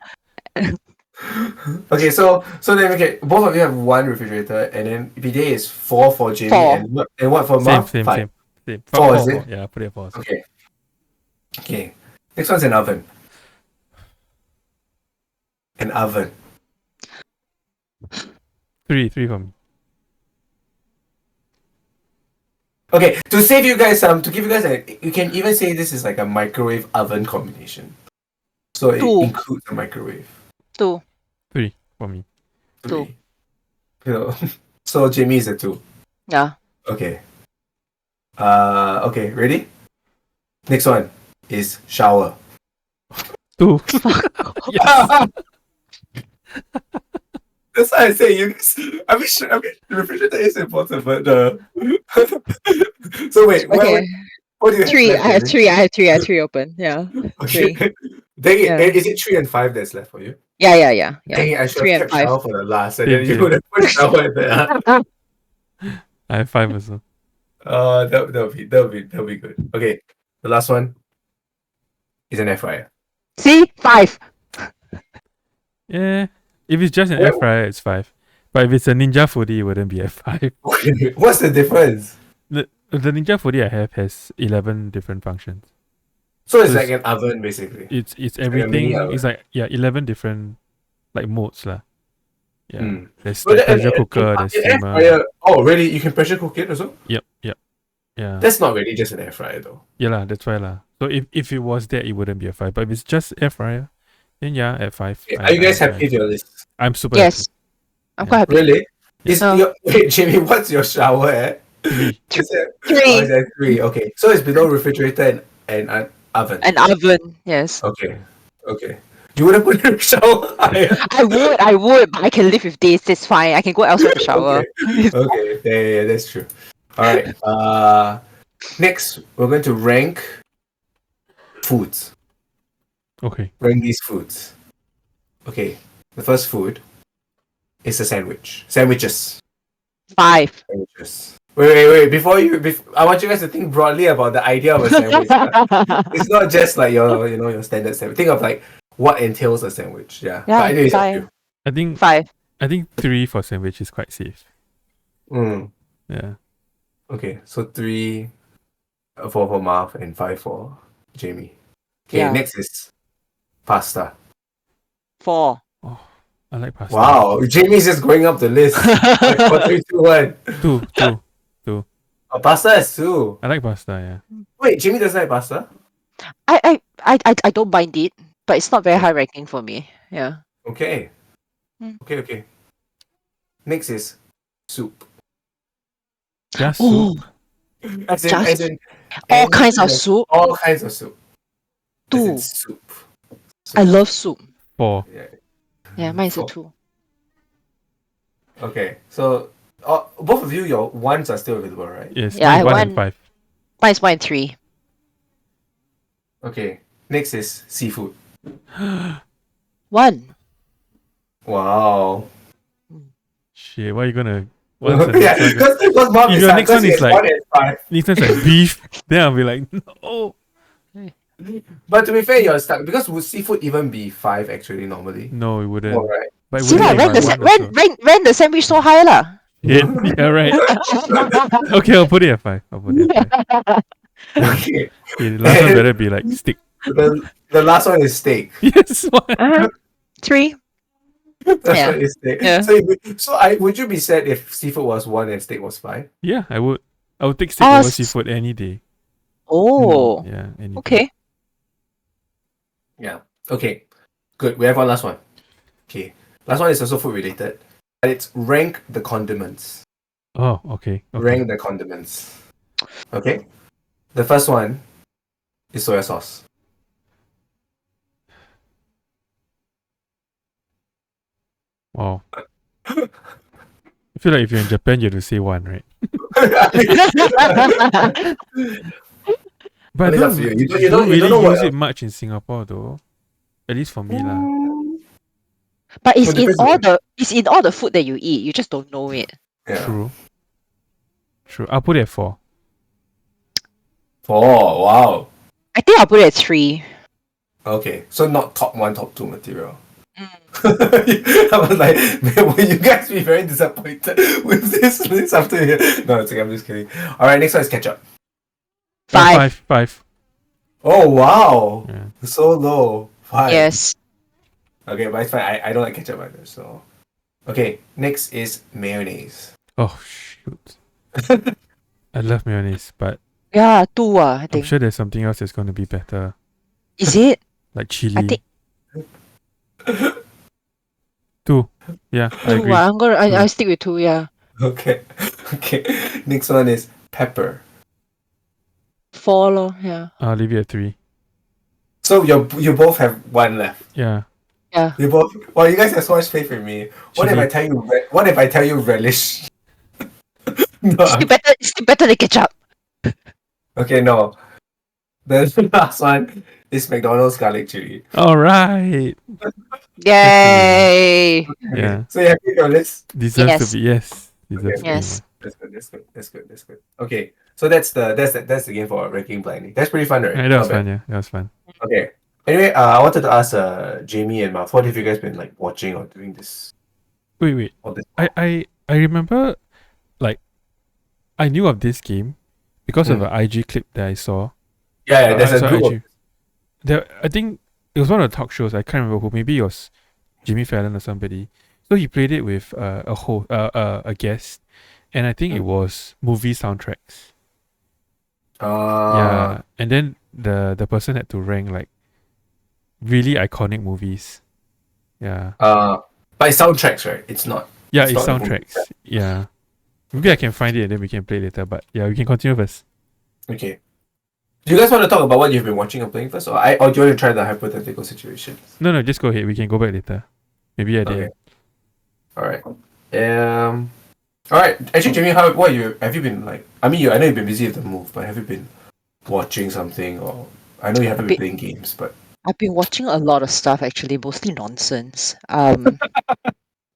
Okay, so then both of you have one refrigerator, and then bidet is 4 for Jamie, 4. and what for Marv? Same. 5. Same. 4, is it? 4. Yeah, I'll put it at 4. Okay. Okay. Next one's an oven. An oven. 3 for me. Okay, to save you guys to give you guys you can even say this is like a microwave oven combination. So it 2. includes a microwave. 2. 3 for me. 3. So Jamie is a 2. Yeah. Okay. Okay, ready? Next one is shower. 2. Yes. That's why I say you. I mean, the refrigerator is important, but so wait, Okay. what do you have 3. left, I have Jamie? 3. I have 3. I have 3 open. Yeah. Okay. 3. Dang it. Yeah. Is it 3 and 5 that's left for you? Yeah. Dang it, I should 3 have and kept 5. shower for the last, and Same, then you same. would have put shower in there. I have 5 also. That'll be good. Okay, the last one is an air fryer. See? 5. Yeah. If it's just an Where- air fryer, it's 5. But if it's a Ninja Foodie, it wouldn't be at 5. What's the difference? The Ninja Foodie I have has 11 different functions. So it's So like an oven, basically. It's like a mini everything. oven. It's like 11 different like modes lah. Yeah. Mm. There's But like pressure cooker, there's an air steamer. fryer. Oh, really? You can pressure cook it also? Yep. Yeah. That's not really just an air fryer, though. Yeah lah, that's why lah. So if it was that, it wouldn't be a 5. But if it's just air fryer, then yeah, at 5. Okay, are you guys happy with your list? I'm super Yes. I'm quite happy. Really? Is No. wait, Jamie, what's your shower at? happy. 3. Is it, 3. it's at 3. Okay, so it's below refrigerator and an oven. An oven. Yes. Okay. You would have put your shower higher. I would, but I can live with this. It's fine. I can go elsewhere to shower. Okay. Yeah, that's true. All right. Next, we're going to rank foods. Okay. Rank these foods. Okay. The first food is a sandwich. Sandwiches. 5. Sandwiches. Wait. I want you guys to think broadly about the idea of a sandwich. It's not just like your standard sandwich. Think of like what entails a sandwich. Yeah. Yeah, But I know it's up to 5. you. I think 3 for sandwich is quite safe. Mm. Yeah. Okay, so 3 for Marv and 5 for Jamie. Okay, Yeah. next is pasta. 4. Oh, I like pasta. Wow, Jamie's just going up the list. Like 4, 3, 2, 1. 2. Oh, pasta is 2. I like pasta, yeah. Wait, Jamie doesn't like pasta? I don't mind it, but it's not very high ranking for me. Yeah. Okay. Mm. Okay. Next is soup. Just Oh, soup. As in all any kinds of kind soup. All kinds of soup. As in 2. soup. I love soup. 4. Yeah, mine is a Oh. 2. Okay, so both of you, your ones are still available, right? Yes, Yeah, I mine is 1 want- and 5. Mine is 1 and 3. Okay, next is seafood. 1. Wow. Shit, what are you gonna... What's the Yeah, next one? because Mom If is your like, next one is like- 1 and 5. Next one's like beef, then I'll be like, no. But to be fair, you're stuck because would seafood even be 5 actually normally? No, it wouldn't. Oh, right. But it See lah, wouldn't be my one also. rent the sandwich so high lah. Yeah, right. Okay, I'll put it at 5. Okay. Okay, the last one better be like steak. The last one is steak. Yes, what? 3. Last Yeah. one is steak. Yeah. So would you be sad if seafood was 1 and steak was 5? Yeah, I would take steak Oh, over s- seafood any day. Oh, Yeah, anything. okay. Yeah. Okay. Good. We have one last one. Okay. Last one is also food related. And it's rank the condiments. Oh, okay. Rank the condiments. Okay. The first one is soya sauce. Wow. I feel like if you're in Japan, you have to say one, right? But I But it's up don't, to you. You don't, don't you don't really know what use it else. much in Singapore, though. At least for me, lah. But Well, depends on it's in all the food that you eat. You just don't know it. yeah. True. I'll put it at 4. 4. Wow. I think I'll put it at 3. Okay. So not top 1, top 2 material. Mm. I was like, man, will you guys be very disappointed with this list after here? No, it's okay. I'm just kidding. All right, next one is ketchup. 5. 5. Oh wow, Yeah. so low. 5. Yes. Okay, but it's fine. I don't like ketchup either. So, okay. Next is mayonnaise. Oh, shoot. I love mayonnaise, but Yeah, 2 I I'm think. sure there's something else that's going to be better. Is it? Like I chili. think 2. Yeah, I 2 agree. I stick with 2, yeah. Okay, okay. Next one is pepper. 4 lor, yeah. I'll leave it at 3. So you both have one left. Yeah. Yeah. You both. Well, you guys have so much faith in me. What if Chili. I tell you? What if I tell you relish? No. It's still better than ketchup. Okay, no. The last one is McDonald's garlic chili. All right. Yay! Okay. Yeah. So you happy with your list? Deserves Yes. to be. Yes. Deserves to be. Yes. That's good. Okay, so that's the game for ranking blindly. That's pretty fun, right? Yeah, that Not was bad. fun. Yeah, that was fun. Okay. Anyway, I wanted to ask Jamie and Marv, what have you guys been like watching or doing this? Wait. All this? I remember, like, I knew of this game because of an IG clip that I saw. Yeah, there's I a saw group. IG. I think it was one of the talk shows. I can't remember who. Maybe it was Jimmy Fallon or somebody. So he played it with a guest, and I think it was movie soundtracks. Yeah, and then the person had to rank like really iconic movies. Yeah. By soundtracks, right? It's not. Yeah, it's it's not a movie. soundtracks. Yeah. Maybe I can find it and then we can play later. But yeah, we can continue first. Okay. Do you guys want to talk about what you've been watching or playing first, or do you want to try the hypothetical situation? No, just go ahead. We can go back later. Maybe I did. Okay. All right. All right. Actually, Jamie, have you been like? I mean, I know you've been busy with the move, but have you been watching something, or I know you haven't been playing games, but I've been watching a lot of stuff actually, mostly nonsense.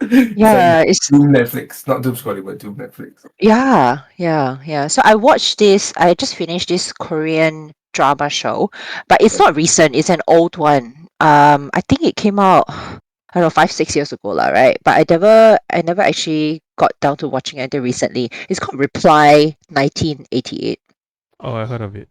yeah, It's Doom Netflix, not Doom Scrolling, but Doom Netflix. yeah. So I just finished this Korean drama show, but it's not recent, it's an old one. I think it came out, I don't know, 5, 6 years ago, lah, right? But I never actually got down to watching it until recently. It's called Reply 1988. Oh, I heard of it.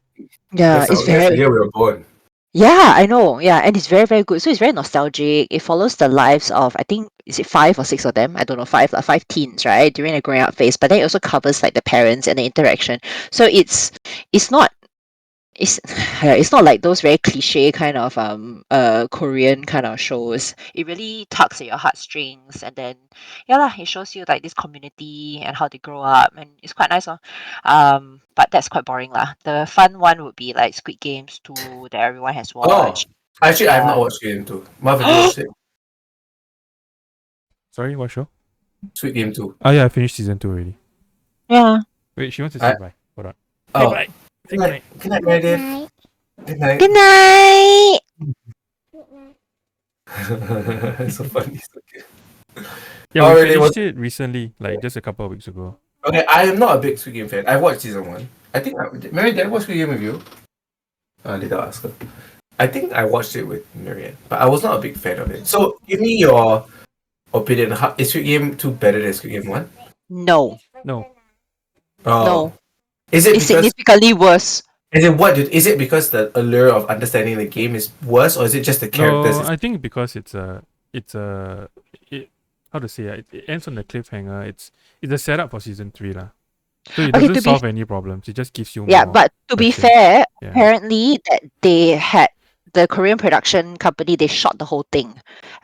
Yeah, That's it's the very year we were born. yeah, I know. Yeah, and it's very, very good. So it's very nostalgic. It follows the lives of, I think, is it 5 or 6 of them? I don't know, 5 teens, right? During the growing up phase. But then it also covers like the parents and the interaction. So it's not it's it's not like those very cliche kind of Korean kind of shows. It really tugs at your heartstrings, and then yeah lah, it shows you like this community and how they grow up, and it's quite nice. But that's quite boring lah. The fun one would be like Squid Games 2 that everyone has Oh, watched. actually, I have Yeah. not watched Game 2. Marv, have you watched it? Sorry, what show? Sweet Game 2. Oh yeah, I finished season 2 already. Yeah. Wait, she wants to say I- bye. Hold on. Oh, Bye. good night. Good night, Meredith. Good night. Good night. It's so funny. So cute. Yeah, Oh, we really? finished it recently, like just a couple of weeks ago. Okay, I am not a big Squid Game fan. I watched season 1. I think Mary, did I watch Squid Game with you? Did I ask her? I think I watched it with Marianne, but I was not a big fan of it. So, give me your opinion. Is Squid Game 2 better than Squid Game 1? No. No. Oh. No. Is it It's because significantly worse. is it because the allure of understanding the game is worse, or is it just the characters? No, I think because it how to say it ends on the cliffhanger. It's a setup for season 3 lah. So it Okay, doesn't to be solve any problems. It just gives you yeah, more but to be questions. fair, Yeah. apparently that they had the Korean production company, they shot the whole thing,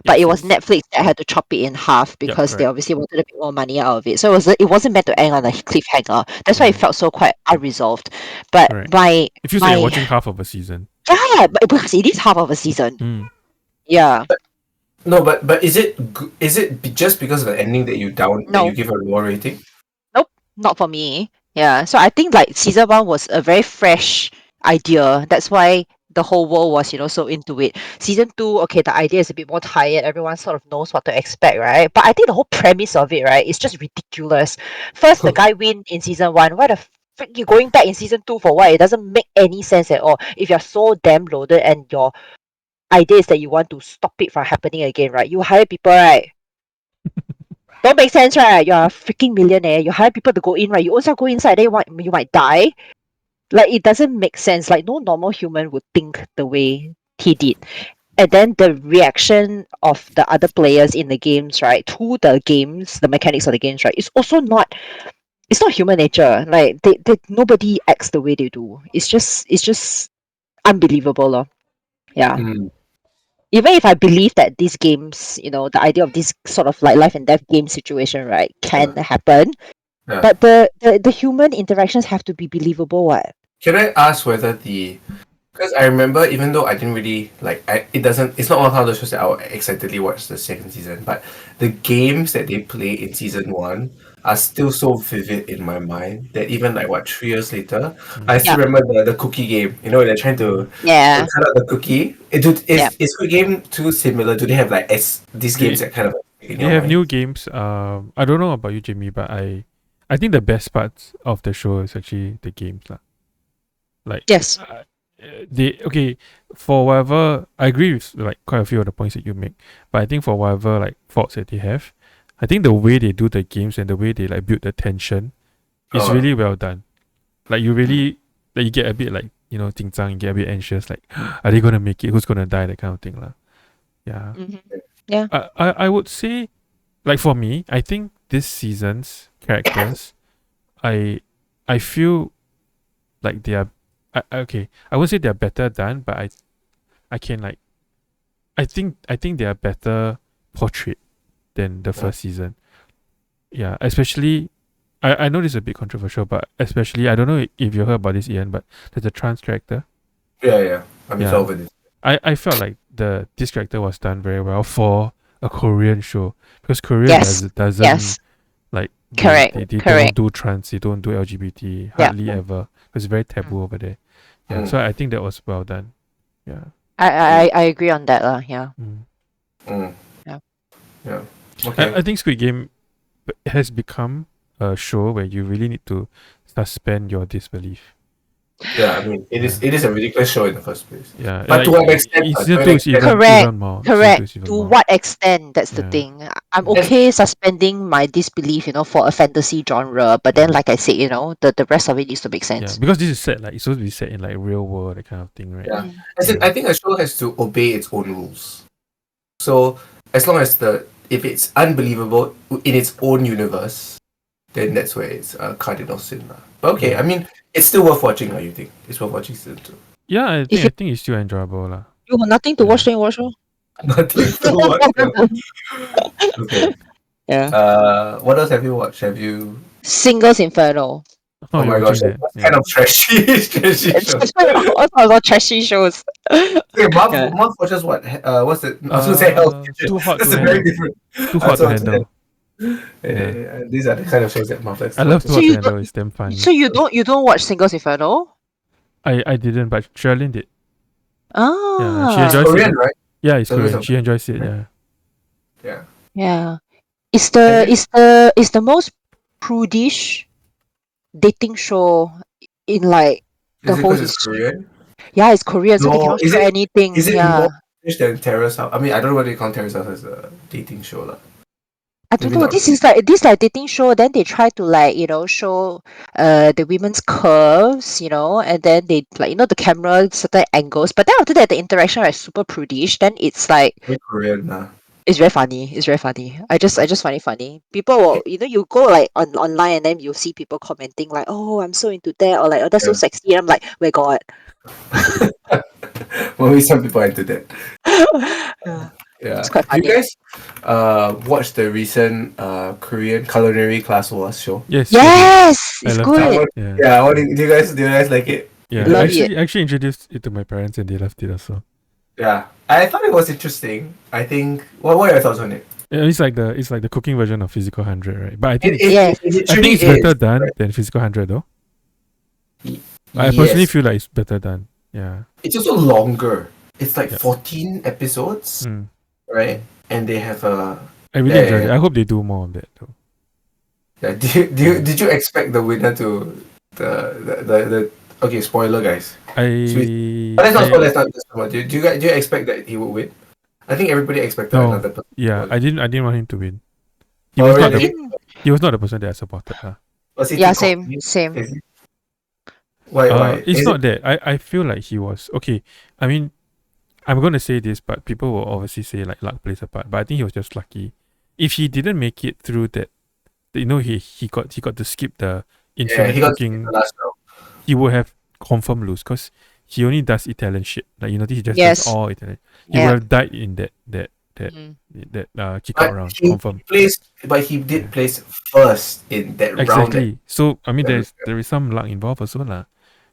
but Yes, it was yes. Netflix that had to chop it in half Yep, because they correct. obviously wanted to make more money out of it. So it wasn't meant to end on a cliffhanger. That's why it Right. felt so quite unresolved. But Correct. my It feels like you're my watching half of a season. yeah, but because it is half of a season. Mm. Yeah, No, but is it just because of the ending that you no, give a lower rating? nope, not for me. Yeah, so I think like season one was a very fresh idea. That's why the whole world was, so into it. Season two, okay, the idea is a bit more tired. Everyone sort of knows what to expect, right? But I think the whole premise of it, right, is just ridiculous. First, the guy win in season one. Why the frick you going back in season two for what? It doesn't make any sense at all. If you're so damn loaded and your idea is that you want to stop it from happening again, right? You hire people, right? Don't make sense, right? You're a freaking millionaire. You hire people to go in, right? You also go inside, then you might die. Like it doesn't make sense. Like no normal human would think the way he did. And then the reaction of the other players in the games, right, to the games, the mechanics of the games, right, is also not. It's not human nature. Like they nobody acts the way they do. It's just unbelievable, lor. Yeah. Mm, Even if I believe that these games, the idea of this sort of like life and death game situation, right, yeah, can happen, yeah. but the human interactions have to be believable. What? Can I ask whether because I remember even though I didn't really it's not one of those shows that I'll excitedly watch the second season, but the games that they play in season one are still so vivid in my mind that even like what 3 years later, I Mm. still Yeah. remember the cookie game. You know, they're trying to Mm. Yeah. cut out the cookie. Yeah. Is Squid Game too similar? Do they have like these games They that kind of in they your have mind? new games. I don't know about you, Jimmy, but I think the best parts of the show is actually the games, lah. Like Yes. they okay for whatever I agree with like quite a few of the points that you make, but I think for whatever like faults that they have, I think the way they do the games and the way they like build the tension is Oh, really well done. Like you really like you get a bit like紧张, you get a bit anxious, like are they gonna make it? Who's gonna die? That kind of thing, lah. Yeah. Hmm. Yeah. I would say like for me, I think this season's characters, I I feel like they are okay. I won't say they're better done, but I can like I think they are better portrayed than the first season. Yeah, especially I know this is a bit controversial, but especially I don't know if you heard about this, Ian, but there's a trans character. yeah. I'm Yeah, over this. I felt like this character was done very well for a Korean show because Korea Yes. doesn't Yes. like Correct. they don't Correct. do trans, they don't do LGBT Yeah. hardly ever. It's very taboo over there. Yeah, Mm, so I think that was well done. Yeah. I agree on that. Yeah. Mm. mm, Yeah. yeah. Okay. I think Squid Game has become a show where you really need to suspend your disbelief. Yeah, I mean, Yeah. it is a ridiculous show in the first place. Yeah, But like to an extent, in to season an two is extent, Correct. even more. Season Correct. two is even To more. what extent? That's the Yeah. thing. I'm Yeah. okay suspending my disbelief, for a fantasy genre. But then, Yeah. like I said, the rest of it needs to make Yeah, sense. because this is set like it's supposed to be set in like real world, that kind of thing, right? yeah. Mm. As in, Yeah. I think a show has to obey its own rules. So as long as if it's unbelievable in its own universe, then that's where it's a cardinal sin. Lah. But okay, Yeah. I mean, it's still worth watching. You think it's worth watching season two? Yeah, I If think it's still enjoyable lah. you have nothing to Yeah. watch, then you watch. Lor. Nothing to watch. Okay. Yeah. What else have you watched? Have you? Singles Inferno. Oh, Oh you're my gosh, watching that. what Yeah. kind of trashy, trashy show? What about trashy shows? Okay, Yeah. Marv watches what? What's it? I was gonna say Hell's Kitchen. Too hot That's to a very handle. different. Too hot to So handle. these are the kind of shows that Marv likes I to love watch. Too So Hot to you Handle. It's damn funny. So you don't watch Singles Inferno? I didn't, but Sherilyn did. Yeah, she Ah. enjoys Korean, it. right? Yeah, it's So those Korean. are- She enjoys it. Yeah. Yeah. Yeah. Is I the guess- is the most prudish dating show in like the Is it whole because it's history. Korean? Yeah, it's Korean, so they No, cannot show anything. is it Yeah. more British than Terrace House? I mean, I don't know whether you count Terrace House as a dating show, lah. I don't Maybe know. not. This like dating show. Then they try to like show the women's curves, and then they like the camera certain angles. But then after that, the interaction is super prudish. Then it's like Very Korean, nah. It's very funny. It's very funny. I just find it funny. People will, you go like online and then you see people commenting like, "Oh, I'm so into that," or like, "Oh, that's so Yeah. sexy." And I'm like, "My God." Well, maybe some people are into that. Yeah, Yeah. it's quite Do you funny. guys watch the recent Korean culinary class wars show? Yes, sure did. Yes, I it's loved it. good. Yeah. Yeah. Do you guys like it? Yeah. Love I it. actually introduced it to my parents and they loved it also. Yeah. I thought it was interesting. I think. What are your thoughts on it? Yeah, it's like the cooking version of Physical 100, right? But I think Yes. It I think literally it's is. better done than Physical 100 though. Y- I personally Yes. feel like it's better done. Yeah. It's also longer. It's like Yep. 14 episodes, Mm. right? And they have a. I really Yeah, enjoyed yeah, it. I hope they do more of that though. yeah. Did you expect the winner to the okay, spoiler guys. I But let's not I spoil, let's not spoil. Do you expect that he would win? I think everybody expected no. another person. Yeah, I didn't want him to win. He Oh, was not I really? think, he was not the person that I supported. Was he yeah, too same, cocky? same. Is he? Why? It's Is it? not that. I feel like he was okay. I mean, I'm gonna say this, but people will obviously say like luck plays a part. But I think he was just lucky. If he didn't make it through that, he got to skip the Yeah, infinite he got to cooking. the last round. He would have confirmed lose because he only does Italian shit. Like he just does Yes. all Italian. He Yeah. would have died in that Mm. kick out But round. he Confirm. he did Yeah. place first in that round. Exactly. So I mean, Yeah. there is some luck involved also lah.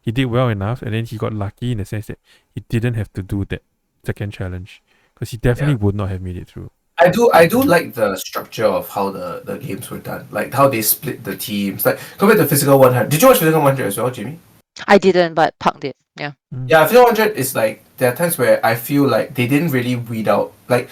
He did well enough, and then he got lucky in the sense that he didn't have to do that second challenge because he definitely would not have made it through. I do like the structure of how the games were done, like how they split the teams. Like compared to Physical 100. Did you watch Physical 100 as well, Jimmy? I didn't, but Park did. Yeah. Yeah, Physical 100 is like there are times where I feel like they didn't really weed out, like,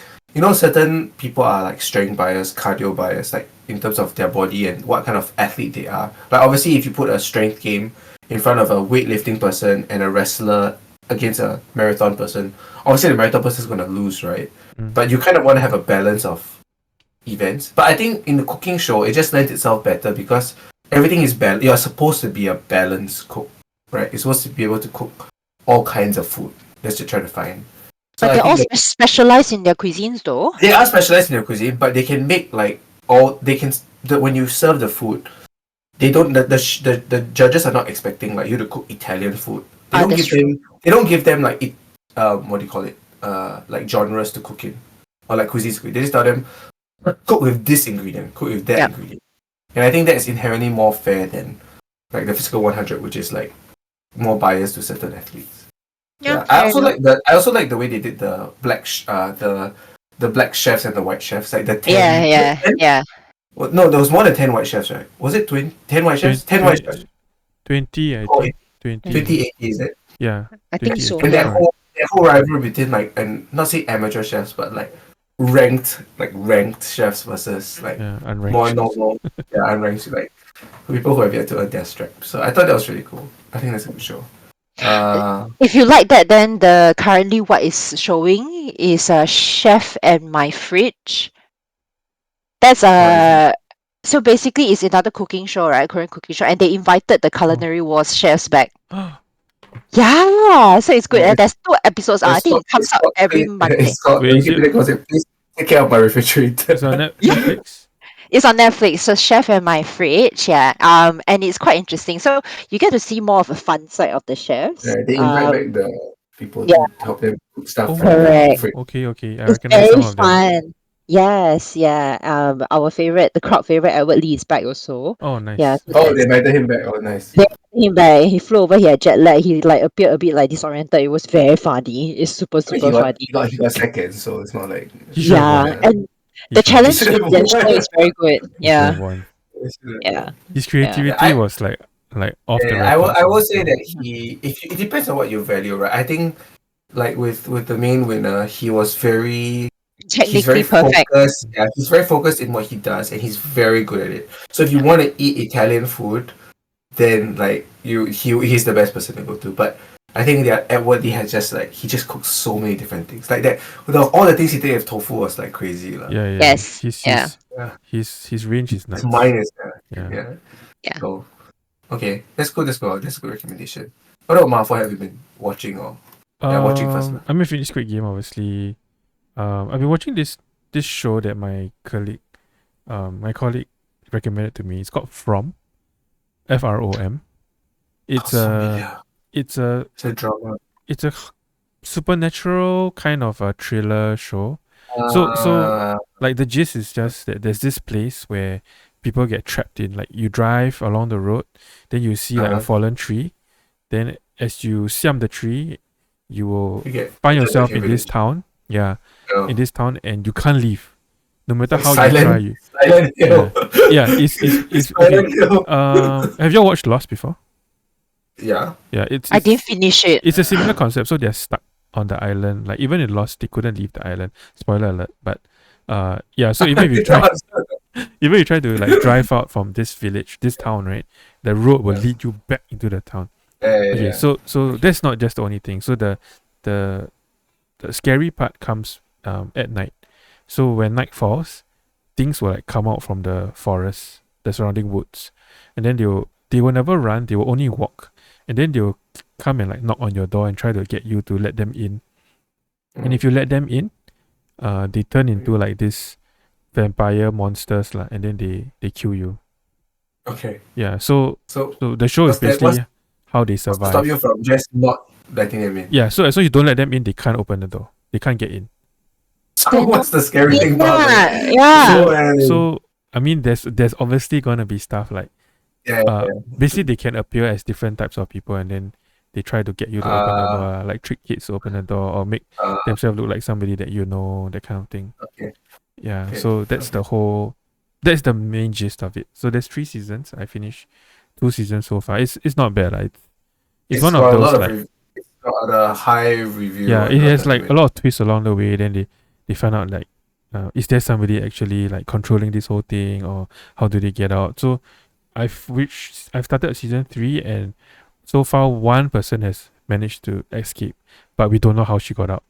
certain people are like strength bias, cardio bias, like in terms of their body and what kind of athlete they are. Like obviously, if you put a strength game in front of a weightlifting person and a wrestler against a marathon person, obviously the marathon person is gonna lose, right? But you kind of want to have a balance of events. But I think in the cooking show, it just lends itself better because everything is balanced. You're supposed to be a balanced cook, right? You're supposed to be able to cook all kinds of food. That's what you're trying to find. So But I they're all think specialized in their cuisines, though. they are specialized in their cuisine, but they can make like when you serve the food, they don't the judges are not expecting like you to cook Italian food. They don't that's give them like what do you call it, like genres to cook in, or like cuisines to cook. They just tell them cook with this ingredient, cook with that ingredient, and I think that is inherently more fair than like the Physical 100, which is like more biased to certain athletes. Yeah. I also like the way they did the the black chefs and the white chefs, like the 10. Yeah. Well, no, there was more than 10 white chefs, right? Was it 10 white chefs? 10 white chefs. 20, I Oh, think. 20. 2080, is it? Yeah. I think 20, so. And Yeah. that whole rivalry between like, and not say amateur chefs, but like ranked chefs versus like Yeah, unranked. more normal, unranked, like people who have yet to earn their strap. So I thought that was really cool. I think that's a good show. If you like that, then the currently what is showing is Chef and My Fridge. That's so basically it's another cooking show, right? Korean cooking show, and they invited the Culinary Wars chefs back. Yeah, so it's good. Oh, And there's 2 episodes. I think it comes out every Monday. It's called, Wait, is it- Wikipedia calls it, please take care of my refrigerator. It's on Netflix. It's on Netflix, so Chef and My Fridge, yeah. And it's quite interesting. So you get to see more of a fun side of the chefs. Yeah, they invite back the people yeah. to help them cook stuff. Oh, from the Correct. fridge. okay. I It's recognize very some of them. fun. Yes, yeah. Our favorite, the crowd favorite, Edward Lee is back also. Oh, nice. Yeah. So Oh, that's they invited him back. Oh, nice. they brought him back. He flew over. He had jet lag. He like appeared a bit like disoriented. It was very funny. It's super I mean, funny. he got second, so it's not like He should have Yeah, won. and He the should have challenge should have in that won. show is very good. He should have Yeah, won. yeah. His creativity I- was like off the Yeah, record. I will say that it depends on what you value, right? I think like with the main winner, he was he's Technically very perfect. focused. Yeah, he's very focused in what he does, and he's very good at it. So if you want to eat Italian food, then like he's the best person to go to. But I think that Edward Lee has he just cooks so many different things. Like that, all the things he did with tofu was like crazy, lah. Yeah. Yes, His yeah. his range is nuts. Mine is Yeah. Yeah. So, okay, that's good. That's good. That's a good recommendation. What about Marv? What have you been watching or watching first? I mean, finished Squid Game, obviously. I've been watching this this show that my colleague recommended to me. It's called From. It's so a familiar. it's a It's a drama. it's a supernatural kind of a thriller show. So like the gist is just that there's this place where people get trapped in. Like you drive along the road, then you see like a fallen tree. Then as you siam the tree, you will you get find into yourself the in this village. town. Yeah, Oh. in this town, and you can't leave. No matter Like how Silent, you try, you Silent Hill. yeah. It's okay. Silent Hill. Have you all watched Lost before? Yeah. Yeah, I didn't finish it. it's a similar concept. So they're stuck on the island. Like even in Lost, they couldn't leave the island. Spoiler alert. But yeah. So even if you try, even if you try to like drive out from this village, this town, right, the road will lead you back into the town. Okay. yeah. So that's not just the only thing. So the scary part comes at night. So when night falls, things will like come out from the forest, the surrounding woods, and then they will never run. They will only walk, and then they will come and like knock on your door and try to get you to let them in. And if you let them in, they turn into like this vampire monsters lah, and then they kill you. Okay. Yeah. So the show is what's that- basically how they What's to survive. stop you from just not letting them in? Yeah. So as long as you don't let them in, they can't open the door. They can't get in. So what's the scary thing about it? Yeah. So I mean, there's obviously gonna be stuff like Yeah. basically they can appear as different types of people, and then they try to get you to open the door, like trick kids to open the door or make themselves look like somebody that you know, that kind of thing. Okay. Yeah. Okay. So that's that's the main gist of it. So there's 3 seasons. I finished 2 seasons so far. It's not bad. Like, it's one of got a those lot like it's got a high review. yeah, on it has Rotten like a Tomatoes. lot of twists along the way. Then they find out like, is there somebody actually like controlling this whole thing, or how do they get out? So I've started season 3, and so far one person has managed to escape, but we don't know how she got out.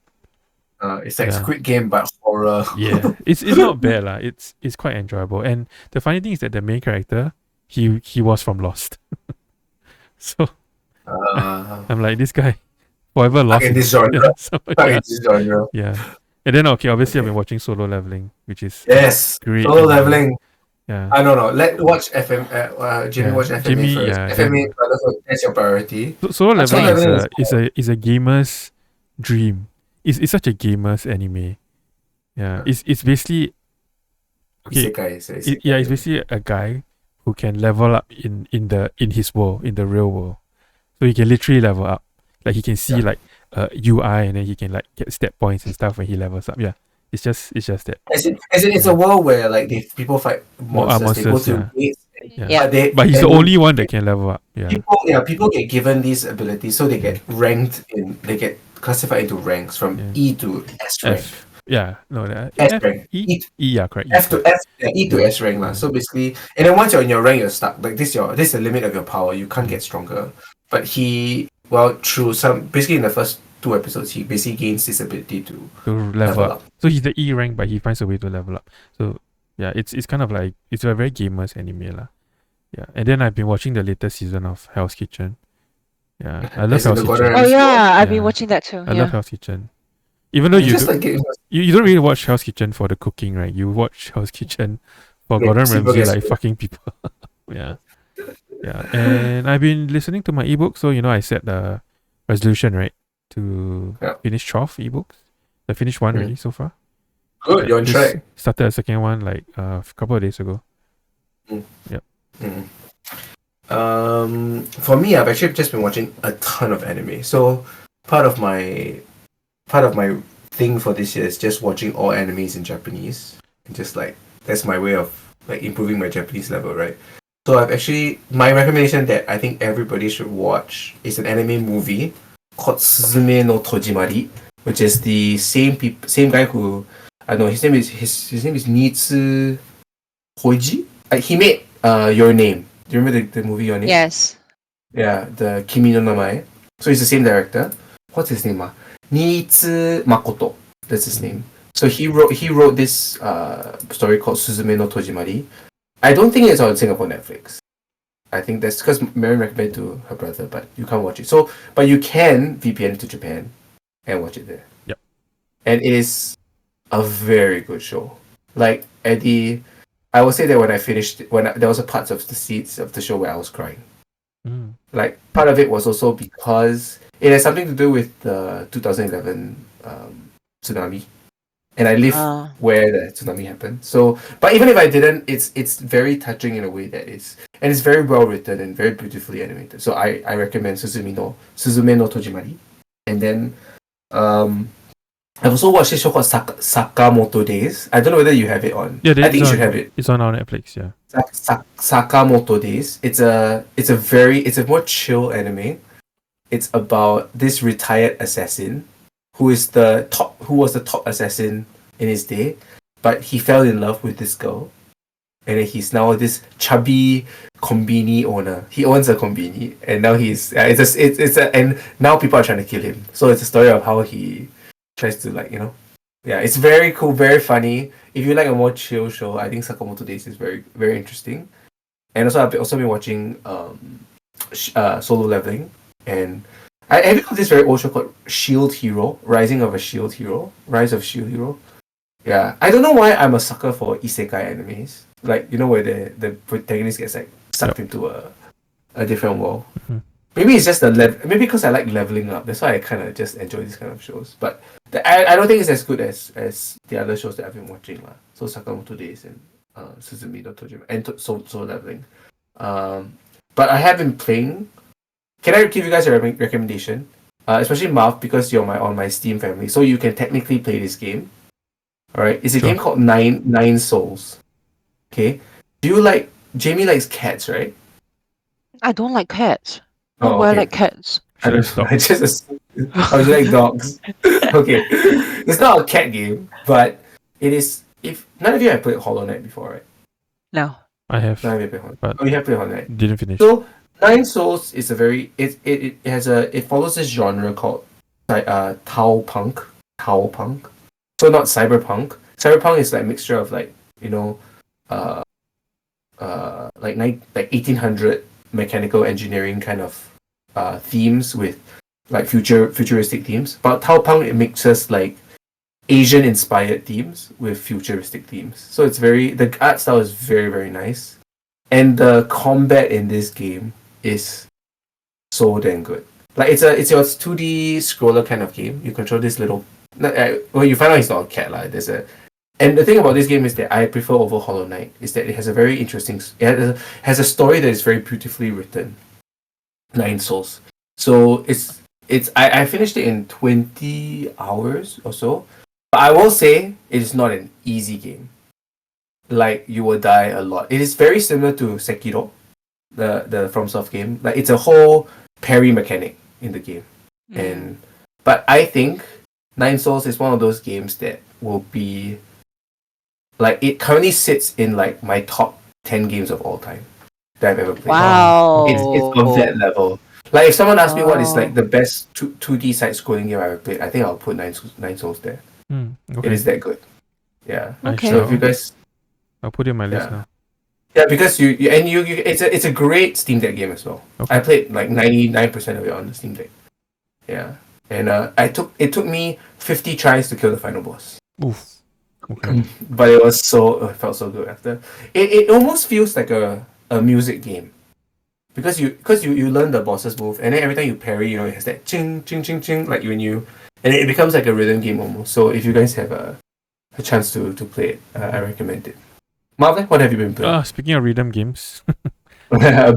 It's like Yeah. Squid Game but horror. Yeah, it's not bad lah. It's quite enjoyable, and the funny thing is that the main character, he was from Lost. So I'm like, this guy forever lost in this genre. Yeah, so, In yeah, this genre. yeah. And then obviously I've been watching Solo Leveling, which is Yes. great. Solo anime. Leveling. Yeah. I don't know. Let watch FM. Jimmy Yeah. watch FMA Jimmy, first. yeah, FMA, then- that's your priority. Solo But Solo Leveling Leveling is a gamer's dream. It's such a gamer's anime. Yeah. It's basically Isekai, so it's basically a guy who can level up in his world, in the real world. So he can literally level up. Like he can see like UI, and then he can like get step points and stuff when he levels up. Yeah. It's just that. As in it's a world where like people fight monsters. They go monsters, through gates. Yeah. But he's the only one that can level up. Yeah. People get given these abilities, so they get ranked in. They get classified into ranks from E to S rank. F. Yeah. No. S rank. E. Yeah. Correct. F to F. Yeah, E to S rank lah. So basically, and then once you're in your rank, you're stuck. Like this is the limit of your power. You can't get stronger. But through basically in the first 2 episodes, he basically gains this ability to level up. So he's the E rank, but he finds a way to level up. So yeah, it's kind of like, it's a very gamers anime lah. Yeah, and then I've been watching the latest season of Hell's Kitchen. Yeah, I love Hell's Kitchen. Oh yeah, I've been Yeah. watching that too. I love Hell's Kitchen. Even though you don't really watch Hell's Kitchen for the cooking, right? You watch Hell's Kitchen for Gordon Ramsay like fucking people. Yeah. Yeah. And I've been listening to my ebook, so I set the resolution, right, to finish 12 ebooks. I finished 1 already so far. Good, you're on track. Started a second one like a couple of days ago. Yep. For me, I've actually just been watching a ton of anime. So part of my thing for this year is just watching all animes in Japanese. And just like that's my way of like improving my Japanese level, right? So I've actually, my recommendation that I think everybody should watch is an anime movie called Suzume no Tojimari, which is the same guy who, I don't know, his name is Nitsu Hoiji. He made Your Name. Do you remember the movie Your Name? Yes. Yeah, the Kimi no Namae. So he's the same director. What's his name? Nitsu Makoto. That's his name. So he wrote this story called Suzume no Tojimari. I don't think it's on Singapore Netflix. I think that's because Mary recommended to her brother, but you can't watch it. So, but you can VPN to Japan and watch it there. Yep. And it is a very good show. Like Eddie, I will say that when I finished, there was a parts of the seats of the show where I was crying. Like part of it was also because it has something to do with the 2011 tsunami, and I live where the tsunami happened. So, but even if I didn't, it's very touching in a way that is, and it's very well written and very beautifully animated. So I recommend Suzume no Tojimari, and then I've also watched this show called Sakamoto Days. I don't know whether you have it on. Yeah, I think you should have it. It's on our Netflix. Yeah. Sakamoto Days. It's a more chill anime. It's about this retired assassin who was the top assassin in his day, but he fell in love with this girl, and then he's now this chubby konbini owner. He owns a konbini, and now and now people are trying to kill him. So it's a story of how he tries to it's very cool, very funny. If you like a more chill show, I think Sakamoto Days is very, very interesting. And also I've also been watching Solo Leveling, and I have this very old show called Shield Hero, Rise of Shield Hero. Yeah, I don't know why I'm a sucker for isekai animes. Like, where the protagonist gets like sucked into a different world. Mm-hmm. Maybe it's just maybe because I like leveling up. That's why I kind of just enjoy these kind of shows. But I don't think it's as good as the other shows that I've been watching. So Sakamoto Days and Suzumi no Tojima and Solo Leveling. But I have been playing. Can I give you guys a recommendation? Especially Marv, because you're on my Steam family, so you can technically play this game. Alright, it's a game called Nine Souls. Okay, Jamie likes cats, right? I don't like cats. Oh, Why I okay. like cats? I don't know. I just assumed. Oh, you like dogs? Okay, it's not a cat game, but it is. If none of you have played Hollow Knight before, right? No, I have. None of you have played Hollow Knight. But you have played Hollow Knight. Didn't finish. So Nine Souls is a very it follows this genre called Tao Punk. So not cyberpunk. Cyberpunk is like a mixture of like 1800 mechanical engineering kind of themes with like futuristic themes. But Tao Punk, it mixes like Asian inspired themes with futuristic themes. So the art style is very, very nice. And the combat in this game is so damn good. Like it's your 2D scroller kind of game. You control this little you find out he's not a cat and the thing about this game is that I prefer over Hollow Knight is that it has a very interesting has a story that is very beautifully written. Nine Souls. So I finished it in 20 hours or so. But I will say it is not an easy game. Like, you will die a lot. It is very similar to Sekiro, the FromSoft game. Like, it's a whole parry mechanic in the game. But I think Nine Souls is one of those games that will be like, it currently sits in like my top 10 games of all time that I've ever played. Wow. It's of that level. Like, if someone asks me what is like the best 2D side-scrolling game I've ever played, I think I'll put Nine Souls there. Okay. It is that good. Yeah. Okay. So if you guys, I'll put it in my list now. Yeah, because it's a great Steam Deck game as well. Okay. I played like 99% of it on the Steam Deck. Yeah. And it took me 50 tries to kill the final boss. Oof. Okay. But it felt so good after. It almost feels like a music game. Because you learn the boss's move, and then every time you parry, it has that ching ching ching ching, like and it becomes like a rhythm game almost. So if you guys have a chance to play it, I recommend it. Marvin, what have you been playing? Speaking of rhythm games,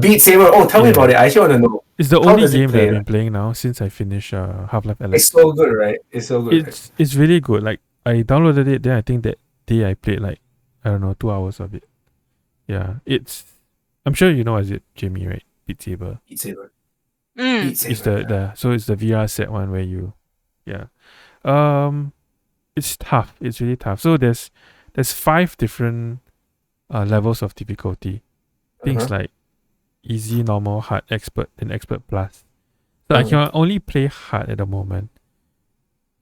Beat Saber. Oh, tell me about it. I actually want to know. It's the only game that I've been playing now since I finished Half-Life Alyx. It's so good, right? It's so good. It's really good. Like, I downloaded it, then I think that day I played like, I don't know, 2 hours of it. Yeah, I'm sure you know as it, Jamie, right? Beat Saber. Beat Saber. Beat Saber. It's so it's the VR set one where you, it's tough. It's really tough. So there's 5 different levels of difficulty. Things like easy, normal, hard, expert, and expert plus. So I can only play hard at the moment.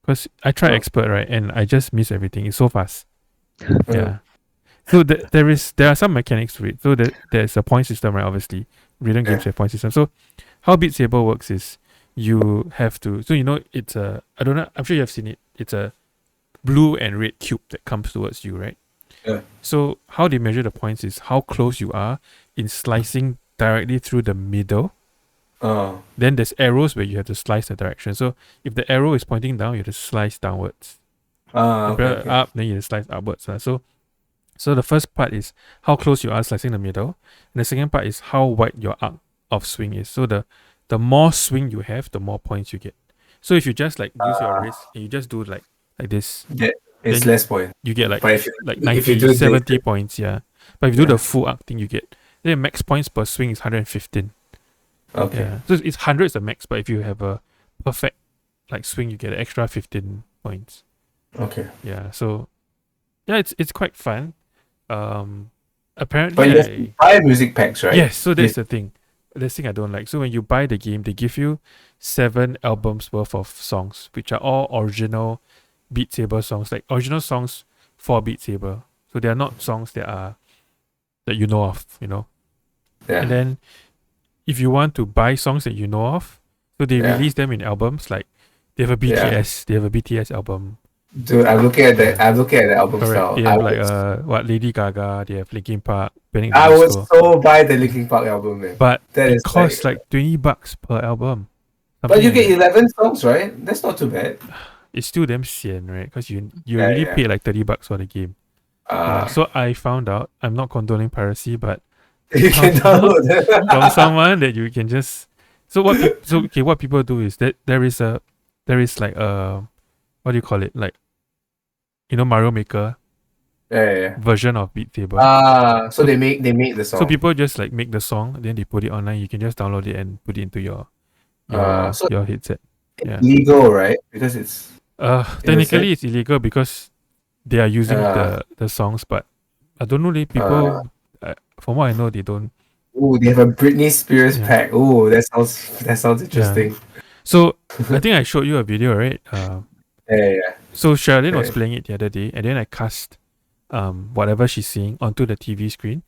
Because I tried expert, right, and I just miss everything. It's so fast. Yeah. So there are some mechanics to it. So there's a point system, right? Obviously, rhythm games have point system. So how Beat Saber works is you have to. So it's a. I don't know. I'm sure you have seen it. It's a blue and red cube that comes towards you, right? Yeah. So how they measure the points is how close you are in slicing directly through the middle. Oh. Then there's arrows where you have to slice the direction. So if the arrow is pointing down, you have to slice downwards. Okay. Up, then you have to slice upwards. So the first part is how close you are slicing the middle, and the second part is how wide your arc of swing is. So the more swing you have, the more points you get. So if you just like use your wrist and you just do like this, Yeah, it's then less point. you get like But if you 90, do 70 this, points, yeah. But if you do the full arc thing, you get then max points per swing is 115. okay. Yeah. So it's 100 is the max, but if you have a perfect like swing, you get an extra 15 points. Okay. Yeah. So yeah, it's quite fun. Apparently, But you have to buy music packs, right? yes. So that's the thing. That's the thing I don't like. So when you buy the game, they give you 7 albums worth of songs, which are all original Beat Saber songs, like original songs for Beat Saber. So they are not songs that you know of, you know. Yeah. And then if you want to buy songs that you know of, so they release them in albums. Like they have a BTS, they have a BTS album. Dude, I'm looking at the album Correct. style. They have Lady Gaga, they have Linkin Park, Panic! I would Disco. so buy the Linkin Park album, man. But That it is costs like $20 per album. But you Something get like that. 11 songs, right? That's not too bad. It's still damn sian, right? Because you Yeah, already yeah. paid like $30 for the game. Yeah, so I found out, I'm not condoning piracy, but You can download them. from someone that you can just what people do is that there is like a, what do you call it, like, you know, Mario Maker Yeah. version of Beat Saber. So they make the song. So people just like make the song, then they put it online. You can just download it and put it into your So your headset. Yeah. legal, right? Because it's Technically it's illegal because they are using the songs, but I don't know, people from what I know, they don't. Ooh, they have a Britney Spears pack. Ooh, that sounds interesting. So I think I showed you a video, right? Yeah. So Sherilyn was playing it the other day, and then I cast whatever she's seeing onto the TV screen,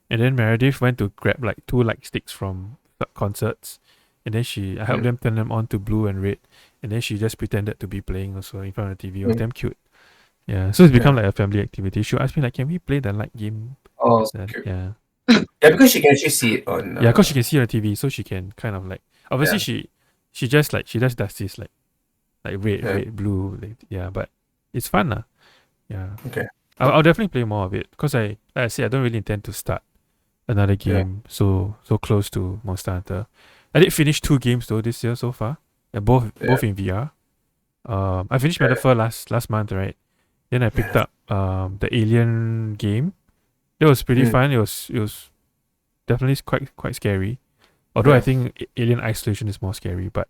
and then Meredith went to grab like 2 light sticks from concerts, and then I helped them turn them on to blue and red, and then she just pretended to be playing also in front of the TV. It was damn cute. Yeah, so it's become like a family activity. She asked me like, "Can we play the light game?" Oh, so cute. Yeah. Yeah, because she can actually see it on. Yeah, because she can see on the TV, so she can kind of like. Obviously, she just does this like red, blue. Like, yeah, but it's fun lah. Yeah. Okay. I'll definitely play more of it because like I said, I don't really intend to start another game so close to Monster Hunter. I did finish 2 games though this year so far, and both in VR. I finished Metaphor last month, right? Then I picked up the Alien game. It was pretty fun. It was definitely quite scary. Although I think Alien Isolation is more scary, but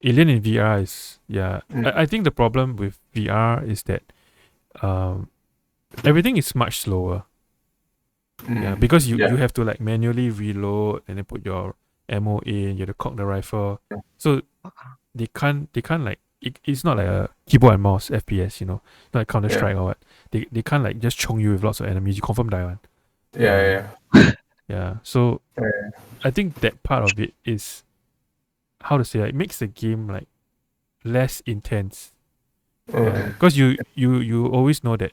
Alien in VR is I think the problem with VR is that everything is much slower. Yeah, because you have to like manually reload and then put your ammo in. You have to cock the rifle. So they can't like it's not like a keyboard and mouse FPS, you know, not like Counter Strike or what. They can't like just chong you with lots of enemies. You confirm die one. Yeah. So I think that part of it is how to say, like, it makes the game like less intense. Because you always know that